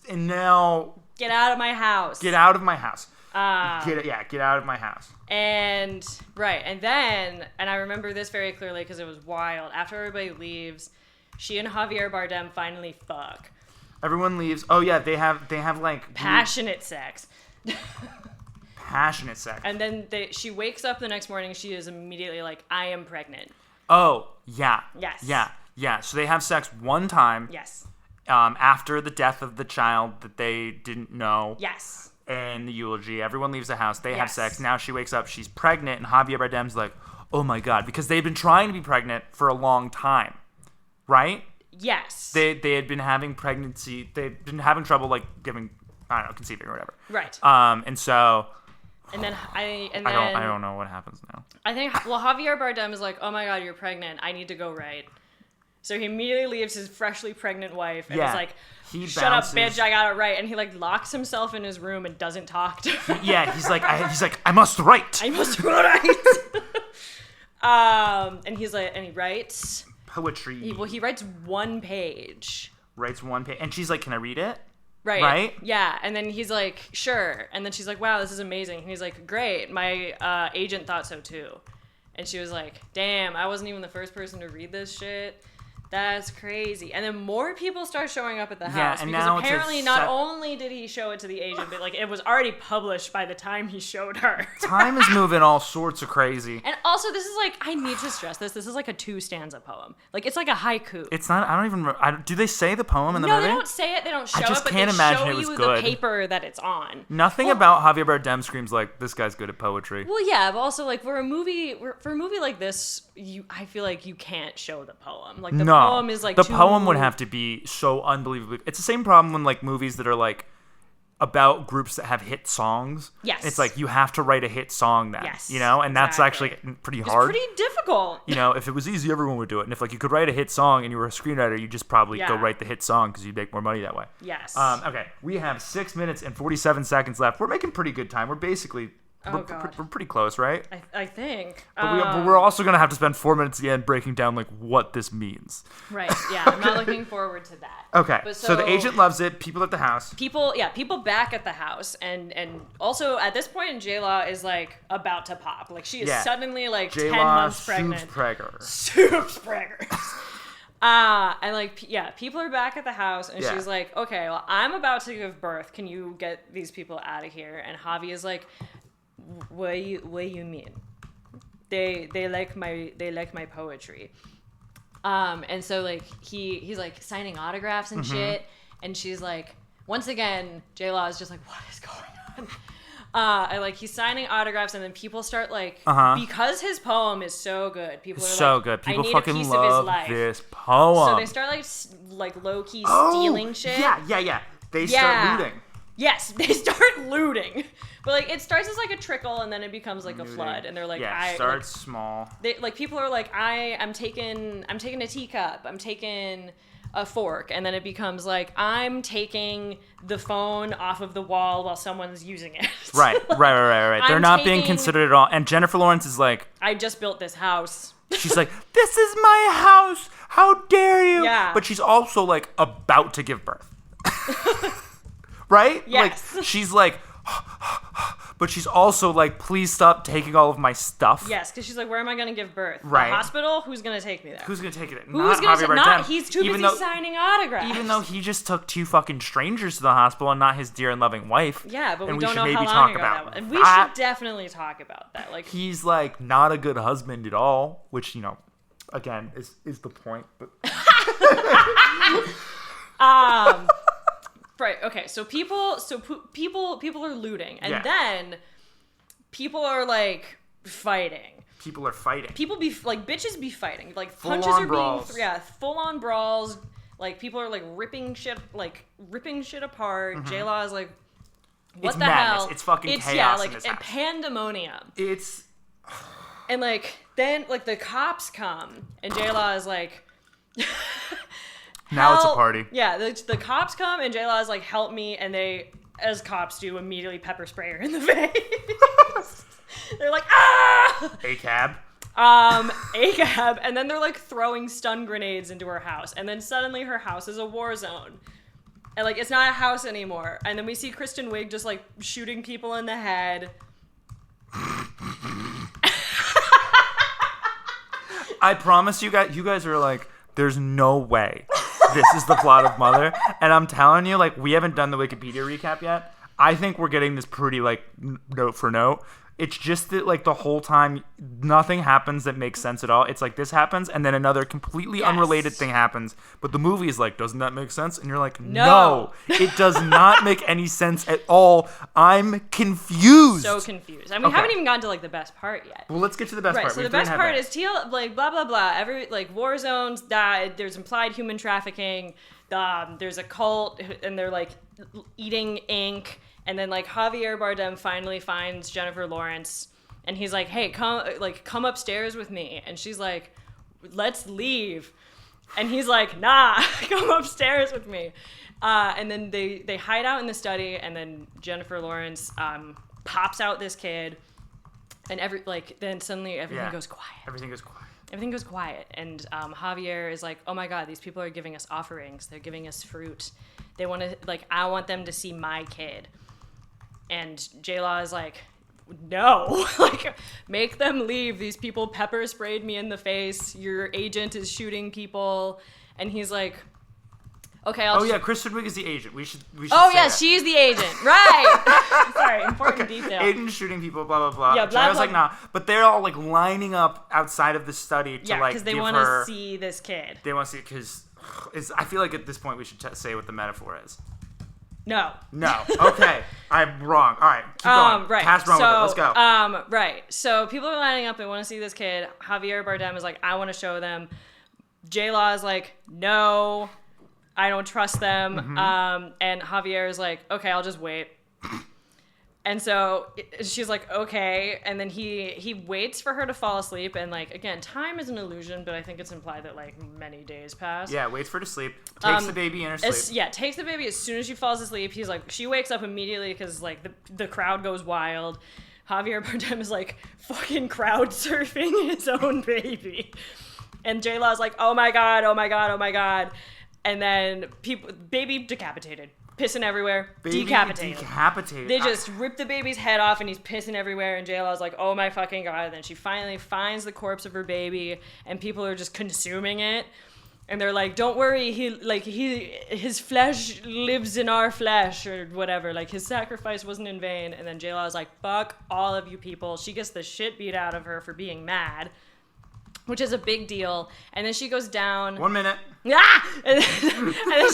And now Get out of my house. get out of my house. Get out of my house. And then I remember this very clearly because it was wild. After everybody leaves, she and Javier Bardem finally fuck. Everyone leaves. Oh yeah, they have Passionate sex. passionate sex. And then she wakes up the next morning. She is immediately like, I am pregnant. Oh, yeah. Yes. Yeah. So they have sex one time. Yes. After the death of the child that they didn't know. Yes. And the eulogy. Everyone leaves the house. They have Yes. sex. Now she wakes up. She's pregnant. And Javier Bardem's like, oh my God. Because they've been trying to be pregnant for a long time. Right? Yes. They had been having pregnancy. They've been having trouble, like, conceiving or whatever. Right. And so... And then I don't know what happens now. I think, Javier Bardem is like, oh my God, you're pregnant. I need to go right. So he immediately leaves his freshly pregnant wife and is like, shut up, bitch, I got it right. And he like locks himself in his room and doesn't talk to her. Yeah, he's like, I must write. I must write. And he's like, and he writes Poetry. he writes one page. Writes one page. And she's like, can I read it? Right? Yeah. And then he's like, sure. And then she's like, wow, this is amazing. And he's like, great. My agent thought so too. And she was like, damn, I wasn't even the first person to read this shit. That's crazy. And then more people start showing up at the house. And because now apparently not only did he show it to the agent, but like it was already published by the time he showed her. Time is moving all sorts of crazy. And also, this is like, I need to stress this. This is like a 2-stanza poem. Like, it's like a haiku. It's not, I don't even, do they say the poem in the movie? No, they don't say it. They don't show it, just but can't they imagine show it was you good. the paper that it's on. Nothing about Javier Bardem screams like, this guy's good at poetry. Well, yeah, but also, like, for a movie like this, I feel like you can't show the poem. Like, the poem is like the too... poem would have to be so unbelievably. It's the same problem when like movies that are like about groups that have hit songs. Yes. It's like you have to write a hit song then. Yes, You know, and that's exactly. actually pretty It's hard. pretty difficult. You know, if it was easy, everyone would do it. And if like you could write a hit song and you were a screenwriter, you'd just probably go Yeah. write the hit song because you'd make more money that way. Yes. Okay, we have 6 minutes and 47 seconds left. We're making pretty good time. We're basically God. we're pretty close, right? I think. But we're also gonna have to spend 4 minutes at the end breaking down like what this means. Right. Yeah. I'm not looking forward to that. Okay. But So the agent loves it. People at the house. People back at the house, and also at this point, J-Law is like about to pop. Like she is suddenly like 10 months pregnant. Soups preggers. And like, people are back at the house, and she's like, okay, well, I'm about to give birth. Can you get these people out of here? And Javi is like, what you mean? They like my poetry. And so like he's like signing autographs and shit, and she's like, once again, J-Law is just like, what is going on? And like he's signing autographs, and then people start like, because his poem is so good, people are so like, good. People I need fucking a piece love of his life. this poem. So they start like low key stealing shit. Yeah. They start looting. Yes, they start looting. But like it starts as like a trickle, and then it becomes like a flood, and they're like, starts small. They like people are like, I'm taking a teacup, I'm taking a fork, and then it becomes like, I'm taking the phone off of the wall while someone's using it. Right. They're not being considered at all. And Jennifer Lawrence is like, I just built this house. she's like, this is my house. How dare you? Yeah. But she's also like about to give birth. Right? Yes. Like she's like, but she's also like, please stop taking all of my stuff. Yes, because she's like, where am I going to give birth? Right. The hospital? Who's going to take me there? Who's gonna take it? Who's Not going Javier to Bardem. he's too busy signing autographs. Even though he just took 2 fucking strangers to the hospital and not his dear and loving wife. Yeah, but we and don't should know maybe how long talk ago about that was. And we that. should definitely talk about that. Like He's like not a good husband at all, which, you know, again is the point. But right, okay. So people are looting, and then people are like fighting. people are fighting. People be like bitches be fighting. Like Full punches on are brawls. being full on brawls. Like people are like ripping shit apart. J-Law is like, what It's the madness. hell? It's fucking chaos yeah, in like this a house. pandemonium. It's And like then like the cops come, and J-Law is like, now it's a help. party. Yeah, the cops come, and J-Law is like, help me, and they, as cops do, immediately pepper spray her in the face. They're like, ah! A cab. ACAB, and then they're like throwing stun grenades into her house, and then suddenly her house is a war zone. And like it's not a house anymore. And then we see Kristen Wiig just like shooting people in the head. I promise you guys are like, there's no way this is the plot of Mother. And I'm telling you, like, we haven't done the Wikipedia recap yet. I think we're getting this pretty like note for note. It's just that like the whole time nothing happens that makes sense at all. It's like this happens and then another completely unrelated thing happens. But the movie is like, doesn't that make sense? And you're like, no, it does not make any sense at all. I'm confused. So confused. And we haven't even gotten to like the best part yet. Well, let's get to the best part. Right. So the best part is like blah blah blah. Every like war zones died. There's implied human trafficking. There's a cult and they're like eating ink. And then like Javier Bardem finally finds Jennifer Lawrence and he's like, hey, come upstairs with me. And she's like, let's leave. And he's like, nah, come upstairs with me. And then they hide out in the study and then Jennifer Lawrence pops out this kid and then suddenly everything goes quiet. Everything goes quiet. And Javier is like, oh my God, these people are giving us offerings. They're giving us fruit. They want to, like, I want them to see my kid. And J-Law is like, no, like, make them leave. These people pepper sprayed me in the face. Your agent is shooting people. And he's like, okay, yeah, Kristen Wiig is the agent. We should she's the agent. Right. Sorry, important detail. Agent shooting people, blah, blah, blah. Yeah, blah, I was blah. like, nah. But they're all, like, lining up outside of the study to, like, because they want to see this kid. They want to see it because I feel like at this point we should say what the metaphor is. No. Okay. I'm wrong. All right. Keep going. Right. Pass wrong with it. Let's go. Right. So people are lining up. They want to see this kid. Javier Bardem is like, I want to show them. J-Law is like, no, I don't trust them. Mm-hmm. And Javier is like, okay, I'll just wait. And so she's like, okay. And then he waits for her to fall asleep. And like, again, time is an illusion, but I think it's implied that like many days pass. Yeah, waits for her to sleep. Takes the baby in her sleep. Takes the baby as soon as she falls asleep. He's like, she wakes up immediately because like the crowd goes wild. Javier Bardem is like fucking crowd surfing his own baby. And J-Law's like, oh my God, oh my God, oh my God. And then baby decapitated. Pissing everywhere, decapitated. They just rip the baby's head off and he's pissing everywhere and J-Law's like, oh my fucking God. And then she finally finds the corpse of her baby and people are just consuming it. And they're like, don't worry, his flesh lives in our flesh or whatever. Like his sacrifice wasn't in vain. And then J-Law's like, fuck all of you people. She gets the shit beat out of her for being mad, which is a big deal. And then she goes down. 1 minute. And then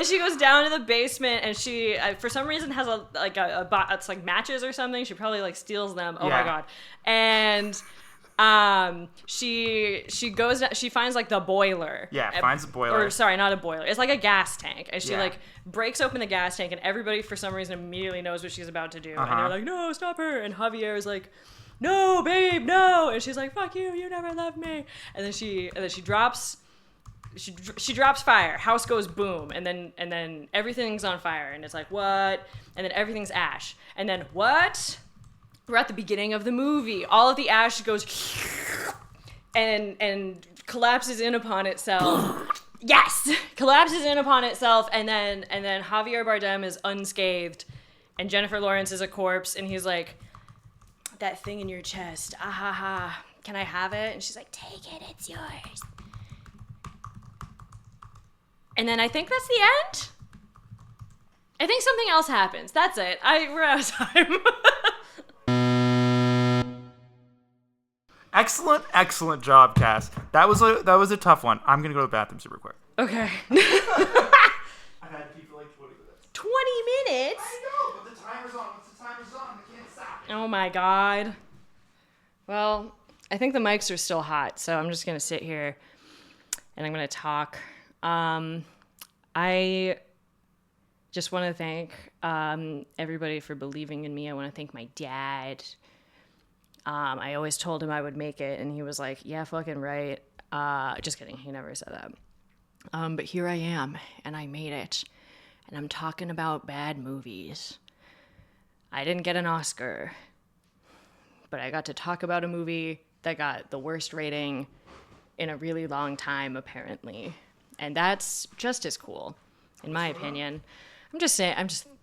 she goes down to the basement and she for some reason has it's like matches or something. She probably like steals them. Oh my God. And she goes down, she finds like the boiler. Yeah, finds the boiler. Or sorry, not a boiler. It's like a gas tank. And she like breaks open the gas tank and everybody for some reason immediately knows what she's about to do. And they're like, no, stop her. And Javier is like, no, babe, no. And she's like, fuck you, you never loved me. And then she drops fire. House goes boom. And then everything's on fire. And it's like, what? And then everything's ash. And then what? We're at the beginning of the movie. All of the ash goes and collapses in upon itself. Yes! Collapses in upon itself. And then Javier Bardem is unscathed. And Jennifer Lawrence is a corpse. And he's like, that thing in your chest, can I have it? And she's like, take it, it's yours. And then I think that's the end. I think something else happens. That's it. We're out of time. Excellent job, Cass. That was a tough one. I'm gonna go to the bathroom super quick. Okay. I've had to pee for like 20 minutes. 20 minutes? I know, but the timer's on. Once the timer's on, I can't stop. Oh my God. Well, I think the mics are still hot, so I'm just going to sit here and I'm going to talk. I just want to thank everybody for believing in me. I want to thank my dad. I always told him I would make it, and he was like, yeah, fucking right. Just kidding. He never said that. But here I am, and I made it. And I'm talking about bad movies. I didn't get an Oscar, but I got to talk about a movie that got the worst rating in a really long time, apparently. And that's just as cool, in my opinion. I'm just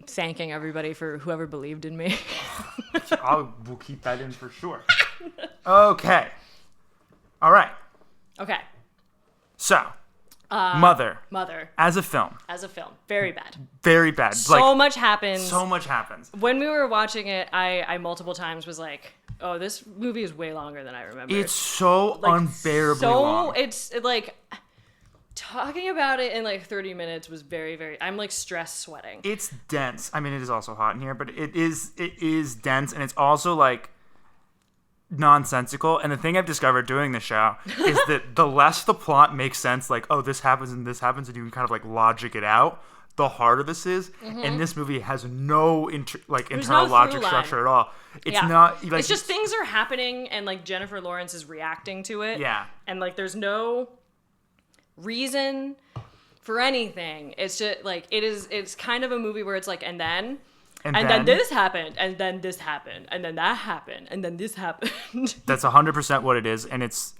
thanking everybody for whoever believed in me. We'll keep that in for sure. Okay. All right. Okay. So, Mother. Mother As a film. as a film. Very bad. Very bad. So much happens. So much happens. When we were watching it, I multiple times was like, oh, this movie is way longer than I remember. It's so unbearably long. It's like talking about it in like 30 minutes was very, very. I'm like stress sweating. It's dense. I mean, it is also hot in here, but it is dense, and it's also like nonsensical. And the thing I've discovered doing the show is that the less the plot makes sense, like, oh, this happens and this happens, and you can kind of like logic it out, the harder this is. And this movie has no internal no logic through line. structure at all. It's Yeah. not like It's just things are happening, and like Jennifer Lawrence is reacting to it. Yeah. And like there's no reason for anything. It's just like it's kind of a movie where it's like and then this happened, and then this happened, and then that happened, and then this happened. That's 100% what it is, and it's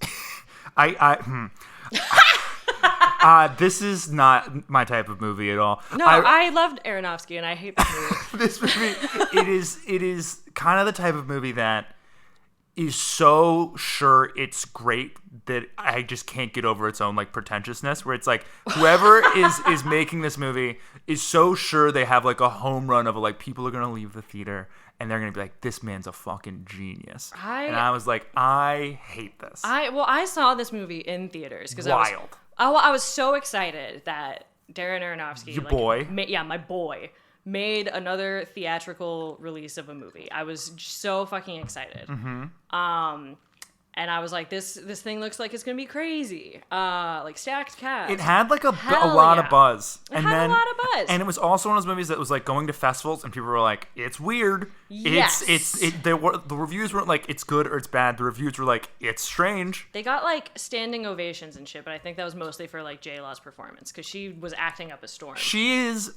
this is not my type of movie at all. No, I loved Aronofsky, and I hate this movie. This movie, it is kind of the type of movie that is so sure it's great that I just can't get over its own like pretentiousness, where it's like whoever is making this movie is so sure they have like a home run of like people are gonna leave the theater and they're gonna be like, this man's a fucking genius. And I was like, I hate this. I saw this movie in theaters because Wild. I was so excited that Darren Aronofsky, Your boy. my boy, made another theatrical release of a movie. I was so fucking excited. And I was like, this thing looks like it's gonna be crazy. Like stacked cast. It had like a Hell lot yeah. of buzz. It had a lot of buzz. And it was also one of those movies that was like going to festivals and people were like, it's weird. Yes. The reviews weren't like it's good or it's bad. The reviews were like, it's strange. They got like standing ovations and shit, but I think that was mostly for like J-Law's performance because she was acting up a storm. She is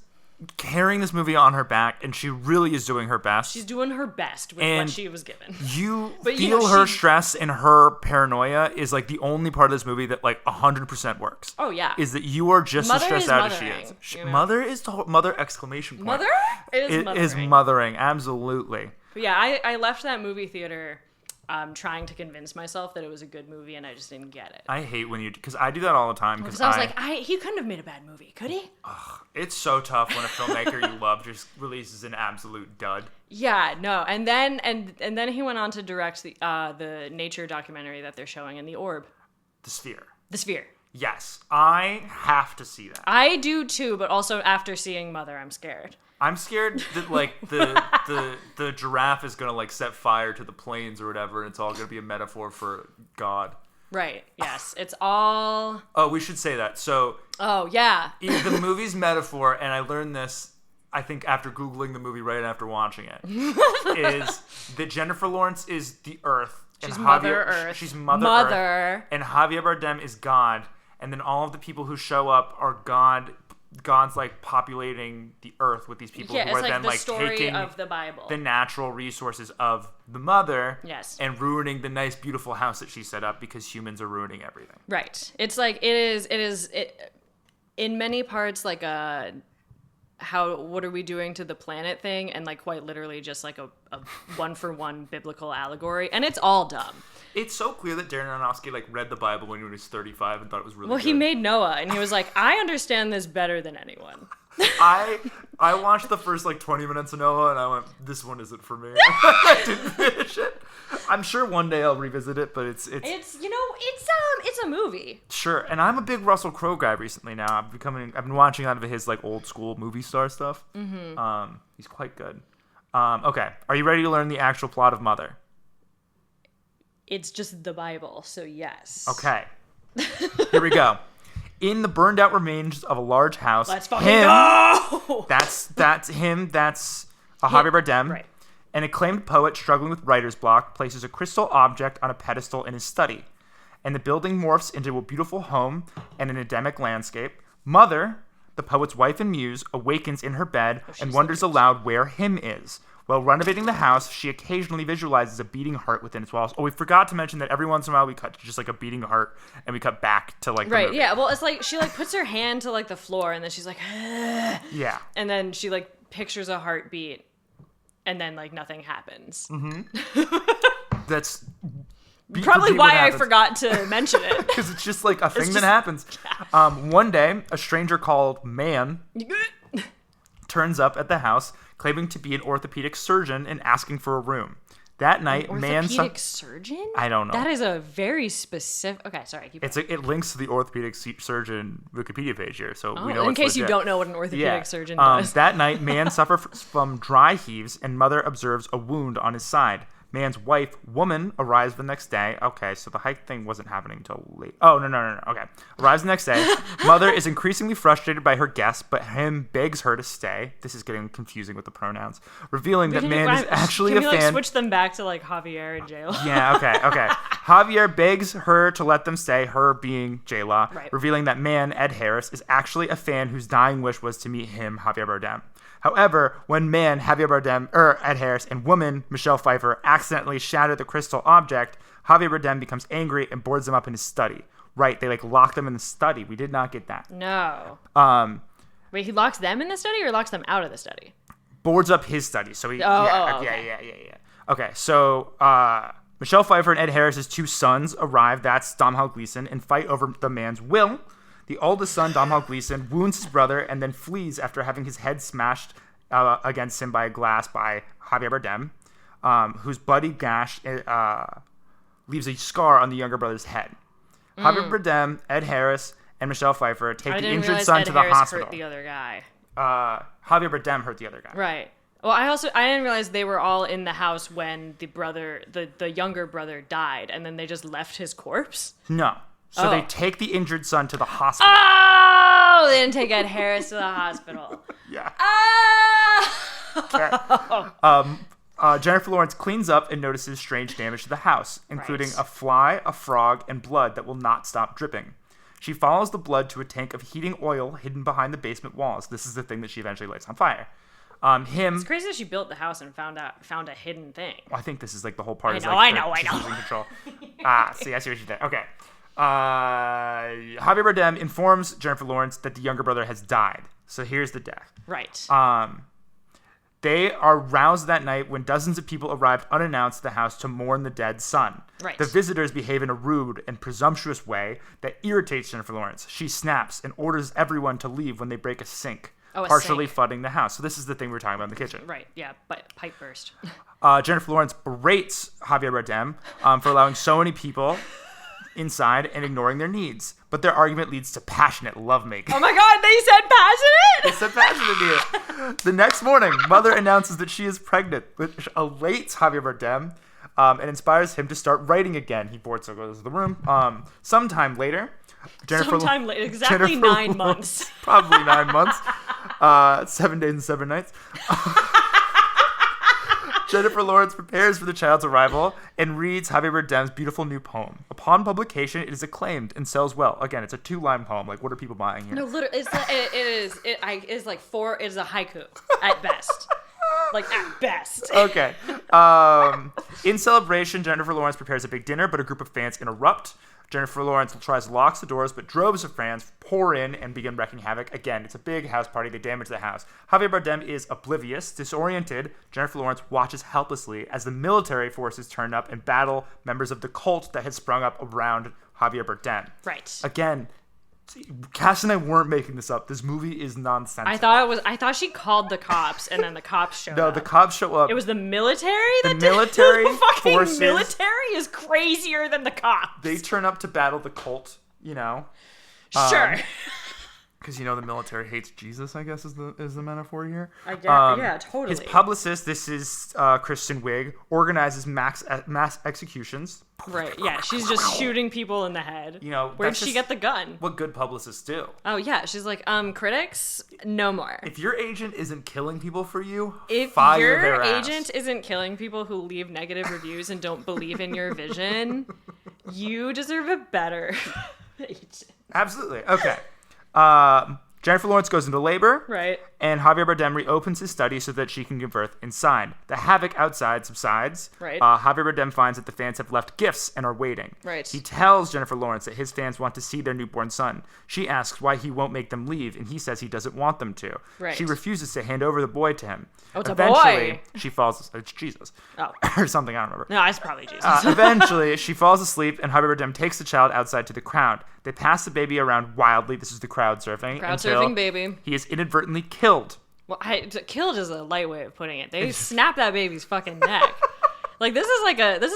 carrying this movie on her back and she really is doing her best. She's doing her best with And what she was given. You But, feel you know, her she- stress and her paranoia is like the only part of this movie that like 100% works. Oh, yeah. Is that you are just Mother as stressed is out as she mothering, is. you know? Mother is mother exclamation point. Mother is It mothering. is mothering, absolutely. But yeah, I left that movie theater trying to convince myself that it was a good movie, and I just didn't get it. I hate when you, because I do that all the time. Because I was like, he couldn't have made a bad movie, could he? It's so tough when a filmmaker you love just releases an absolute dud. Yeah, no. And then he went on to direct the nature documentary that they're showing in The Orb, The Sphere. The Sphere. Yes, I have to see that. I do too, but also after seeing Mother, I'm scared. I'm scared that like the giraffe is gonna like set fire to the plains or whatever, and it's all gonna be a metaphor for God. Right. Yes. It's all. Oh, we should say that. So Oh yeah. the movie's metaphor, and I learned this, I think, after Googling the movie right after watching it, is that Jennifer Lawrence is the Earth. She's and Mother Earth. She's Mother Earth. And Javier Bardem is God. And then all of the people who show up are God's like populating the earth with these people Yeah, who it's are like then the like story taking of the Bible. the natural resources of the mother Yes. and ruining the nice beautiful house that she set up because humans are ruining everything. Right. It's like it is in many parts like a what are we doing to the planet thing, and like quite literally just like a one-for-one biblical allegory, and it's all dumb. It's so clear that Darren Aronofsky like read the Bible when he was 35 and thought it was really Well, good. he made Noah, and he was like, I understand this better than anyone. I watched the first like 20 minutes of Noah and I went, this one isn't for me. I didn't finish it. I'm sure one day I'll revisit it, but it's It's it's a movie. sure. And I'm a big Russell Crowe guy recently now. I've been watching a lot of his like old school movie star stuff. Mm-hmm. He's quite good. Okay, are you ready to learn the actual plot of Mother? It's just the Bible, so yes. Okay. Here we go. In the burned out remains of a large house. Let's fucking go! That's him. That's Javier Bardem. Right. An acclaimed poet struggling with writer's block places a crystal object on a pedestal in his study, and the building morphs into a beautiful home and an Edenic landscape. Mother, the poet's wife and muse, awakens in her bed and wonders aloud where him is. While renovating the house, she occasionally visualizes a beating heart within its walls. Oh, we forgot to mention that every once in a while we cut to just like a beating heart, and we cut back to like the Right, movie. yeah. Well, it's like she like puts her hand to like the floor, and then she's like, Yeah. and then she like pictures a heartbeat, and then like nothing happens. That's Probably why I forgot to mention it. Because it's just like a thing that just- happens. One day, a stranger called Man turns up at the house claiming to be an orthopedic surgeon and asking for a room. That night, Man... Orthopedic surgeon? I don't know. That is a very specific... Okay, sorry. Keep going. It links to the orthopedic surgeon Wikipedia page here, so we know in it's case you legit. don't know what an orthopedic surgeon does. That night, Man suffers from dry heaves, and Mother observes a wound on his side. Man's wife, Woman, arrives the next day. Okay, so the hike thing wasn't happening until late. Oh, no. Okay. Arrives the next day. Mother is increasingly frustrated by her guests, but him begs her to stay. This is getting confusing with the pronouns. Revealing that Man is actually Can a we, fan. switch them back to, Javier and J-Lo? Yeah, okay. Javier begs her to let them stay, her being J-La, Right. revealing that Man, Ed Harris, is actually a fan whose dying wish was to meet him, Javier Bardem. However, when Man, Javier Bardem, Ed Harris, and Woman, Michelle Pfeiffer, accidentally shatter the crystal object, Javier Bardem becomes angry and boards them up in his study. Right, they lock them in the study. We did not get that. No. Wait, he locks them in the study or locks them out of the study? Boards up his study. So he, okay. yeah. Okay, so Michelle Pfeiffer and Ed Harris's two sons arrive. That's Domhnall Gleeson, and fight over the man's will. The oldest son, Domhnall Gleeson, wounds his brother and then flees after having his head smashed against him by a glass by Javier Bardem, whose bloody gash leaves a scar on the younger brother's head. Javier Bardem, Ed Harris, and Michelle Pfeiffer take the injured son to the hospital. Hurt the other guy. Javier Bardem hurt the other guy. Right. Well, I didn't realize they were all in the house when the younger brother died, and then they just left his corpse. No. So they take the injured son to the hospital. Oh, they didn't take Ed Harris to the hospital. Yeah. Oh. Jennifer Lawrence cleans up and notices strange damage to the house, including Right. a fly, a frog, and blood that will not stop dripping. She follows the blood to a tank of heating oil hidden behind the basement walls. This is the thing that she eventually lights on fire. It's crazy that she built the house and found a hidden thing. I think this is the whole part. I know. She's losing control. I see what you did. Okay. Javier Bardem informs Jennifer Lawrence that the younger brother has died. So here's the death. Right. They are roused that night when dozens of people arrived unannounced at the house to mourn the dead son. Right. The visitors behave in a rude and presumptuous way that irritates Jennifer Lawrence. She snaps and orders everyone to leave when they break a sink, partially flooding the house. So this is the thing we were talking about in the kitchen. Right. Yeah. But pipe burst. Jennifer Lawrence berates Javier Bardem for allowing so many people inside and ignoring their needs. But their argument leads to passionate lovemaking. Oh my God, they said passionate? It's a passionate here. The next morning, Mother announces that she is pregnant, which elates Javier Bardem and inspires him to start writing again. He boards and goes to the room. Sometime later, exactly 9 months. Probably 9 months. 7 days and 7 nights. Jennifer Lawrence prepares for the child's arrival and reads Javier Bardem's beautiful new poem. Upon publication, it is acclaimed and sells well. Again, it's a 2-line poem. What are people buying here? No, literally, it is a haiku at best. At best. Okay. In celebration, Jennifer Lawrence prepares a big dinner, but a group of fans interrupt. Jennifer Lawrence tries to lock the doors, but droves of fans pour in and begin wreaking havoc. Again, it's a big house party. They damage the house. Javier Bardem is oblivious, disoriented. Jennifer Lawrence watches helplessly as the military forces turn up and battle members of the cult that had sprung up around Javier Bardem. Right. Again, Cass and I weren't making this up. This movie is nonsensical. I thought she called the cops and then the cops showed up. No, the cops show up. It was the military that did military the fucking forces. Military is crazier than the cops. They turn up to battle the cult, Sure. Because the military hates Jesus, I guess is the metaphor here. I guess, yeah, totally. His publicist, this is Kristen Wiig, organizes mass executions. Right, yeah, she's just shooting people in the head. Where'd she get the gun? What good publicists do. Oh yeah, she's like, critics, no more. If your agent isn't killing people for you, if fire your their agent ass. isn't killing people who leave negative reviews and don't believe in your vision, you deserve a better agent. Absolutely. Okay. Jennifer Lawrence goes into labor. Right. And Javier Bardem reopens his study so that she can give birth inside. The havoc outside subsides. Right. Javier Bardem finds that the fans have left gifts and are waiting. Right. He tells Jennifer Lawrence that his fans want to see their newborn son. She asks why he won't make them leave, and he says he doesn't want them to. Right. She refuses to hand over the boy to him. Oh, it's a Eventually, boy. she falls. It's Jesus. Oh. Or something, I don't remember. No, it's probably Jesus. Eventually, she falls asleep, and Javier Bardem takes the child outside to the crowd. They pass the baby around wildly. This is the crowd surfing. Crowd until surfing baby. He is inadvertently killed. Well, killed is a light way of putting it. They snap that baby's fucking neck. Like this is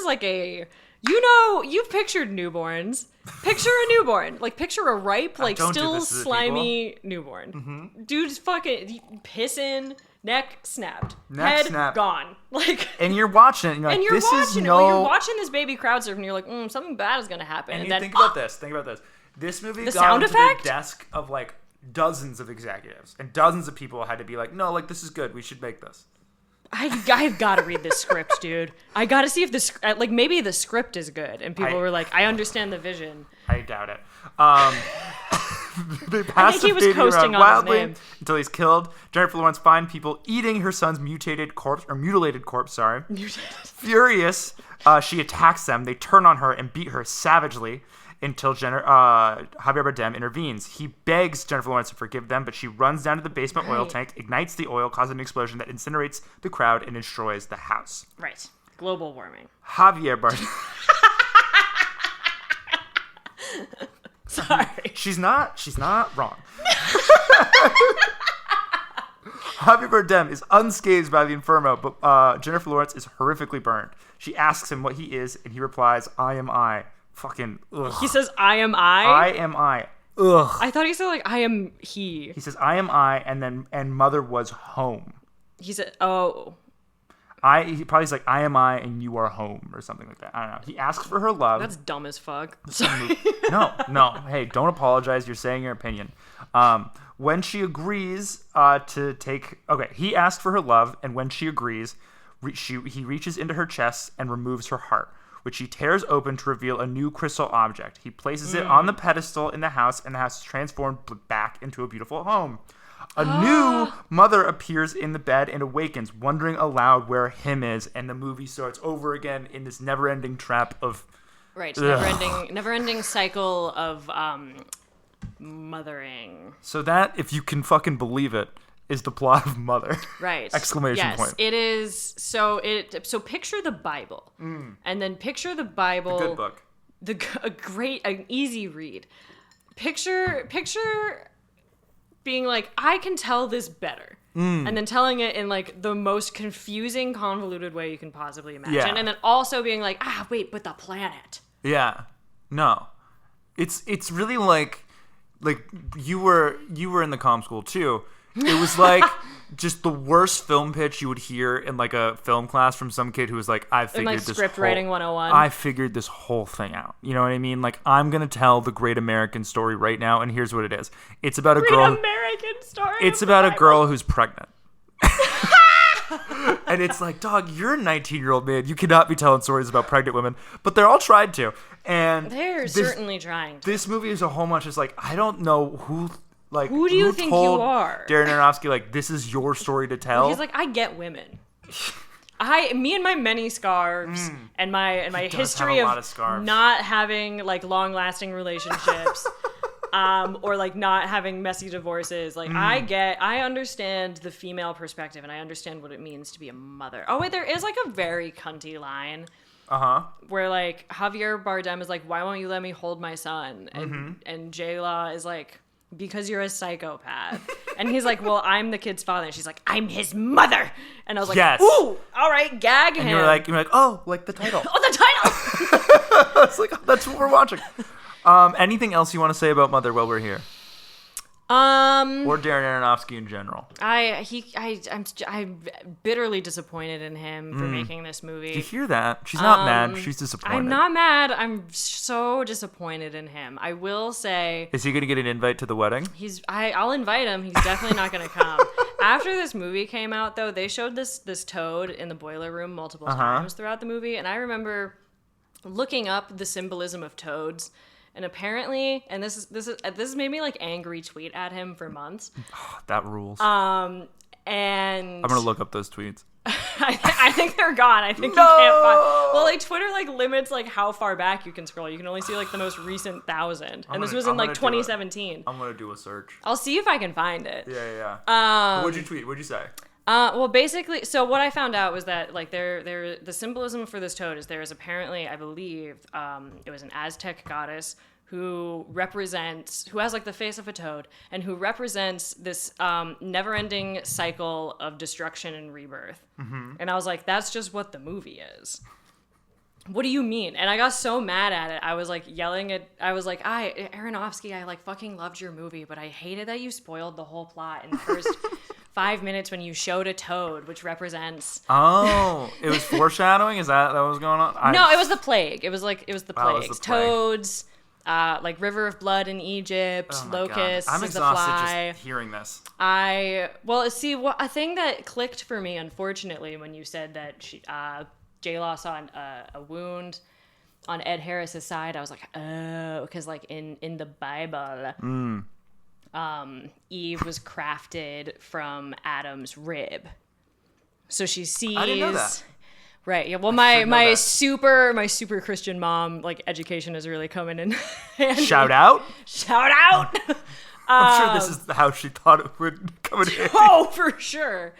like a you've pictured newborns. Picture a newborn. Like picture a ripe, like don't do still this to the slimy newborn. Mm-hmm. Dude's fucking pissing, neck snapped, Neck head snapped. gone. Like And you're watching it, and you're like, and you're this is watching it. no... Like, you're watching this baby crowd surf, and you're like, something bad is gonna happen. And you then think about this. Think about this. This movie The got sound into effect? the desk of like dozens of executives, and dozens of people had to be like, no, like this is good. We should make this. I've got to read this script, dude. I got to see if like maybe the script is good, and people were like, I understand the vision. I doubt it. They I pass think he the was baby coasting around on his wildly name. until he's killed. Jennifer Lawrence finds people eating her son's mutilated corpse. Furious, she attacks them. They turn on her and beat her savagely until Javier Bardem intervenes. He begs Jennifer Lawrence to forgive them, but she runs down to the basement oil Right. tank, ignites the oil, causing an explosion that incinerates the crowd and destroys the house. Right. Global warming. Javier Bardem. Sorry. She's not wrong. Javier Bardem is unscathed by the inferno, but Jennifer Lawrence is horrifically burned. She asks him what he is, and he replies, I am I. Fucking ugh. He says, I am I. I am I. Ugh. I thought he said like I am he. He says, I am I, and mother was home. He said, oh. He probably is like, I am I, and you are home, or something like that. I don't know. He asks for her love. That's dumb as fuck. Sorry. No. Hey, don't apologize. You're saying your opinion. When she agrees to take... Okay, he asked for her love, and when she agrees, he reaches into her chest and removes her heart, which he tears open to reveal a new crystal object. He places it on the pedestal in the house, and the house is transformed back into a beautiful home. A new mother appears in the bed and awakens, wondering aloud where him is, and the movie starts over again in this never-ending trap of... Right. Ugh. Never-ending cycle of mothering. So that, if you can fucking believe it, is the plot of Mother. Right. Exclamation yes, point. It is. So picture the Bible, and then picture the Bible. Good book. An easy read. Picture being like, I can tell this better. And then telling it in like the most confusing, convoluted way you can possibly imagine. Yeah. And then also being like, wait, but the planet. Yeah. No. It's really like you were in the comm school too. It was like just the worst film pitch you would hear in like a film class from some kid who was like, I figured like this script whole, writing 101. I figured this whole thing out. You know what I mean? Like, I'm going to tell the great American story right now, and here's what it is. It's about a Great girl. American story. It's of about the a Bible. girl who's pregnant. And it's like, dog, you're a 19-year-old man. You cannot be telling stories about pregnant women. But they're all tried to. And They're certainly trying to. this movie is a whole bunch. It's like, I don't know who Who do you think you told are? Darren Aronofsky, like, this is your story to tell. He's like, I get women. Me and my many scarves and my does history have a lot of of scarves. not having like long lasting relationships, or like not having messy divorces. Like I understand the female perspective and I understand what it means to be a mother. Oh wait, there is like a very cunty line where like Javier Bardem is like, why won't you let me hold my son? And J-Law is like, because you're a psychopath. And he's like, well, I'm the kid's father. And she's like, I'm his mother. And I was like, Yes. ooh, all right, gag him. And you're like, oh, like the title. oh, the title. It's like, that's what we're watching. Anything else you want to say about Mother while we're here? Or Darren Aronofsky in general? I'm bitterly disappointed in him for making this movie. Do you hear that? She's not mad. She's disappointed. I'm not mad. I'm so disappointed in him. I will say Is he going to get an invite to the wedding? I'll invite him. He's definitely not going to come. After this movie came out, though, they showed this toad in the boiler room multiple times throughout the movie, and I remember looking up the symbolism of toads And apparently, and this has made me like angry tweet at him for months. That rules. And I'm gonna look up those tweets. I think they're gone. I think you can't find. Well, like Twitter like limits like how far back you can scroll. You can only see like the most recent 1,000, and this was in like 2017. I'm gonna do a search. I'll see if I can find it. Yeah. What'd you tweet? What'd you say? Well, basically, so what I found out was that like the symbolism for this toad is there is apparently, I believe, it was an Aztec goddess who has like the face of a toad and who represents this never-ending cycle of destruction and rebirth. Mm-hmm. And I was like, that's just what the movie is. What do you mean? And I got so mad at it. I was like Aronofsky, I like fucking loved your movie, but I hated that you spoiled the whole plot in the first 5 minutes when you showed a toad, which represents. Oh, it was foreshadowing? Is that what was going on? No, it was the plague. It was the Wow, plagues. Toads, like River of Blood in Egypt, locusts, I'm is the fly. exhausted just hearing this. A thing that clicked for me, unfortunately, when you said that J-Law saw a wound on Ed Harris's side, I was like, oh, because like in the Bible, Eve was crafted from Adam's rib, so she sees. I didn't know that. Right. Yeah. Well, my super Christian mom, like, education is really coming in handy. Shout out. I'm sure this is how she thought it would come in handy. Oh, for sure.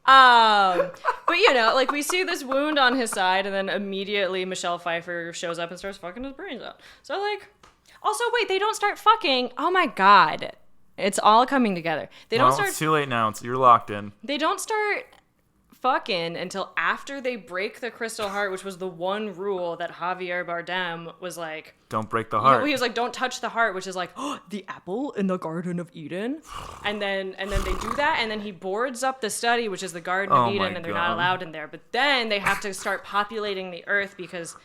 But you know, like we see this wound on his side, and then immediately Michelle Pfeiffer shows up and starts fucking his brains out. So like, also wait, they don't start fucking. Oh my god, it's all coming together. It's too late now. You're locked in. They don't start fucking until after they break the crystal heart, which was the one rule that Javier Bardem was like, don't break the heart. He was like, don't touch the heart, which is like, oh, the apple in the Garden of Eden. And then they do that, and then he boards up the study, which is the Garden of Eden, and they're not allowed in there. But then they have to start populating the earth because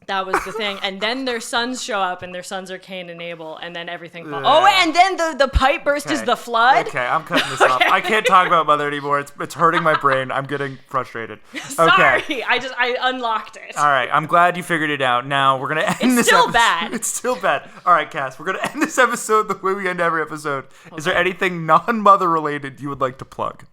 that was the thing. And then their sons show up, and their sons are Cain and Abel, and then everything falls. Oh, and then the pipe burst is the flood. Okay, I'm cutting this off. I can't talk about Mother anymore. It's hurting my brain. I'm getting frustrated. Sorry, Okay. I unlocked it. All right, I'm glad you figured it out. Now we're gonna end this. It's still episode. bad. It's still bad. All right, Cass, we're gonna end this episode the way we end every episode. Okay. Is there anything non-mother related you would like to plug?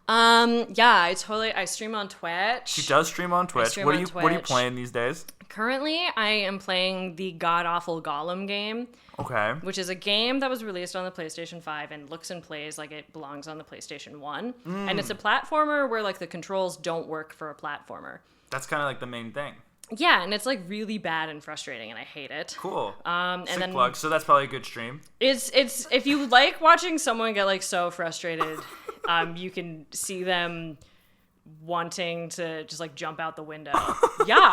Yeah, I stream on Twitch. She does stream on Twitch. What are you playing these days? Currently, I am playing the god-awful Gollum game. Okay. Which is a game that was released on the PlayStation 5 and looks and plays like it belongs on the PlayStation 1. And it's a platformer where like the controls don't work for a platformer. That's kind of like the main thing. Yeah, and it's like really bad and frustrating, and I hate it. Cool. And Sick then plug. So that's probably a good stream. It's if you like watching someone get like so frustrated, you can see them wanting to just like jump out the window. Yeah.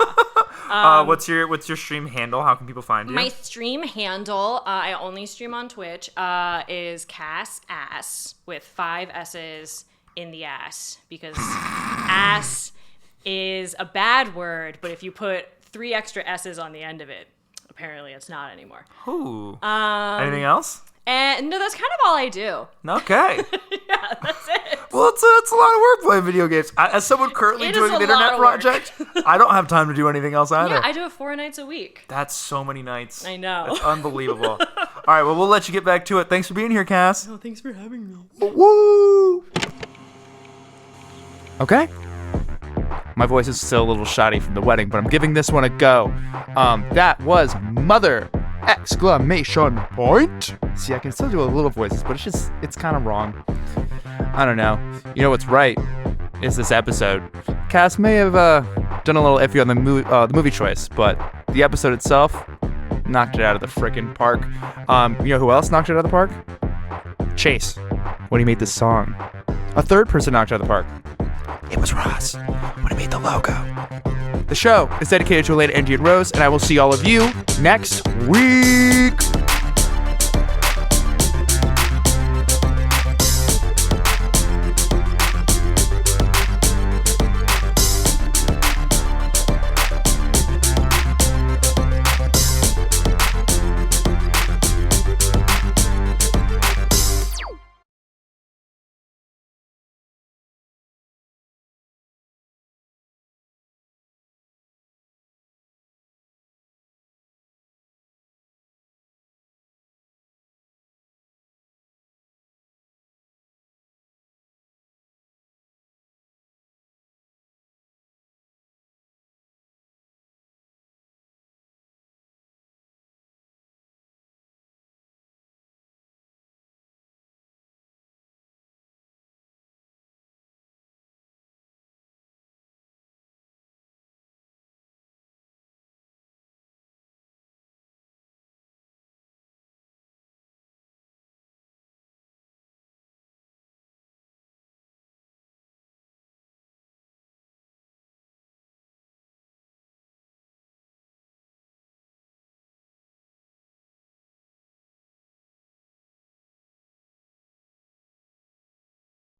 What's your stream handle? How can people find you? My stream handle, I only stream on Twitch, is Cass Ass with 5 S's in the ass, because ass is a bad word, but if you put 3 extra S's on the end of it, apparently it's not anymore. Ooh. Anything else? And no, that's kind of all I do. Okay. Yeah, that's it. Well, it's a lot of work playing video games. As someone currently doing an internet project, I don't have time to do anything else either. Yeah, I do it 4 nights a week. That's so many nights. I know. That's unbelievable. All right, well, we'll let you get back to it. Thanks for being here, Cass. Oh, thanks for having me. Woo! Okay. My voice is still a little shoddy from the wedding, but I'm giving this one a go. That was Mother! ! See, I can still do a little voices, but it's kind of wrong. I don't know. You know what's right is this episode. Cass may have done a little iffy on the movie choice, but the episode itself knocked it out of the frickin' park. You know who else knocked it out of the park? Chase, when he made this song. A third person knocked it out of the park. It was Ross, when he made the logo. The show is dedicated to Elena, Angie, and Rose, and I will see all of you next week.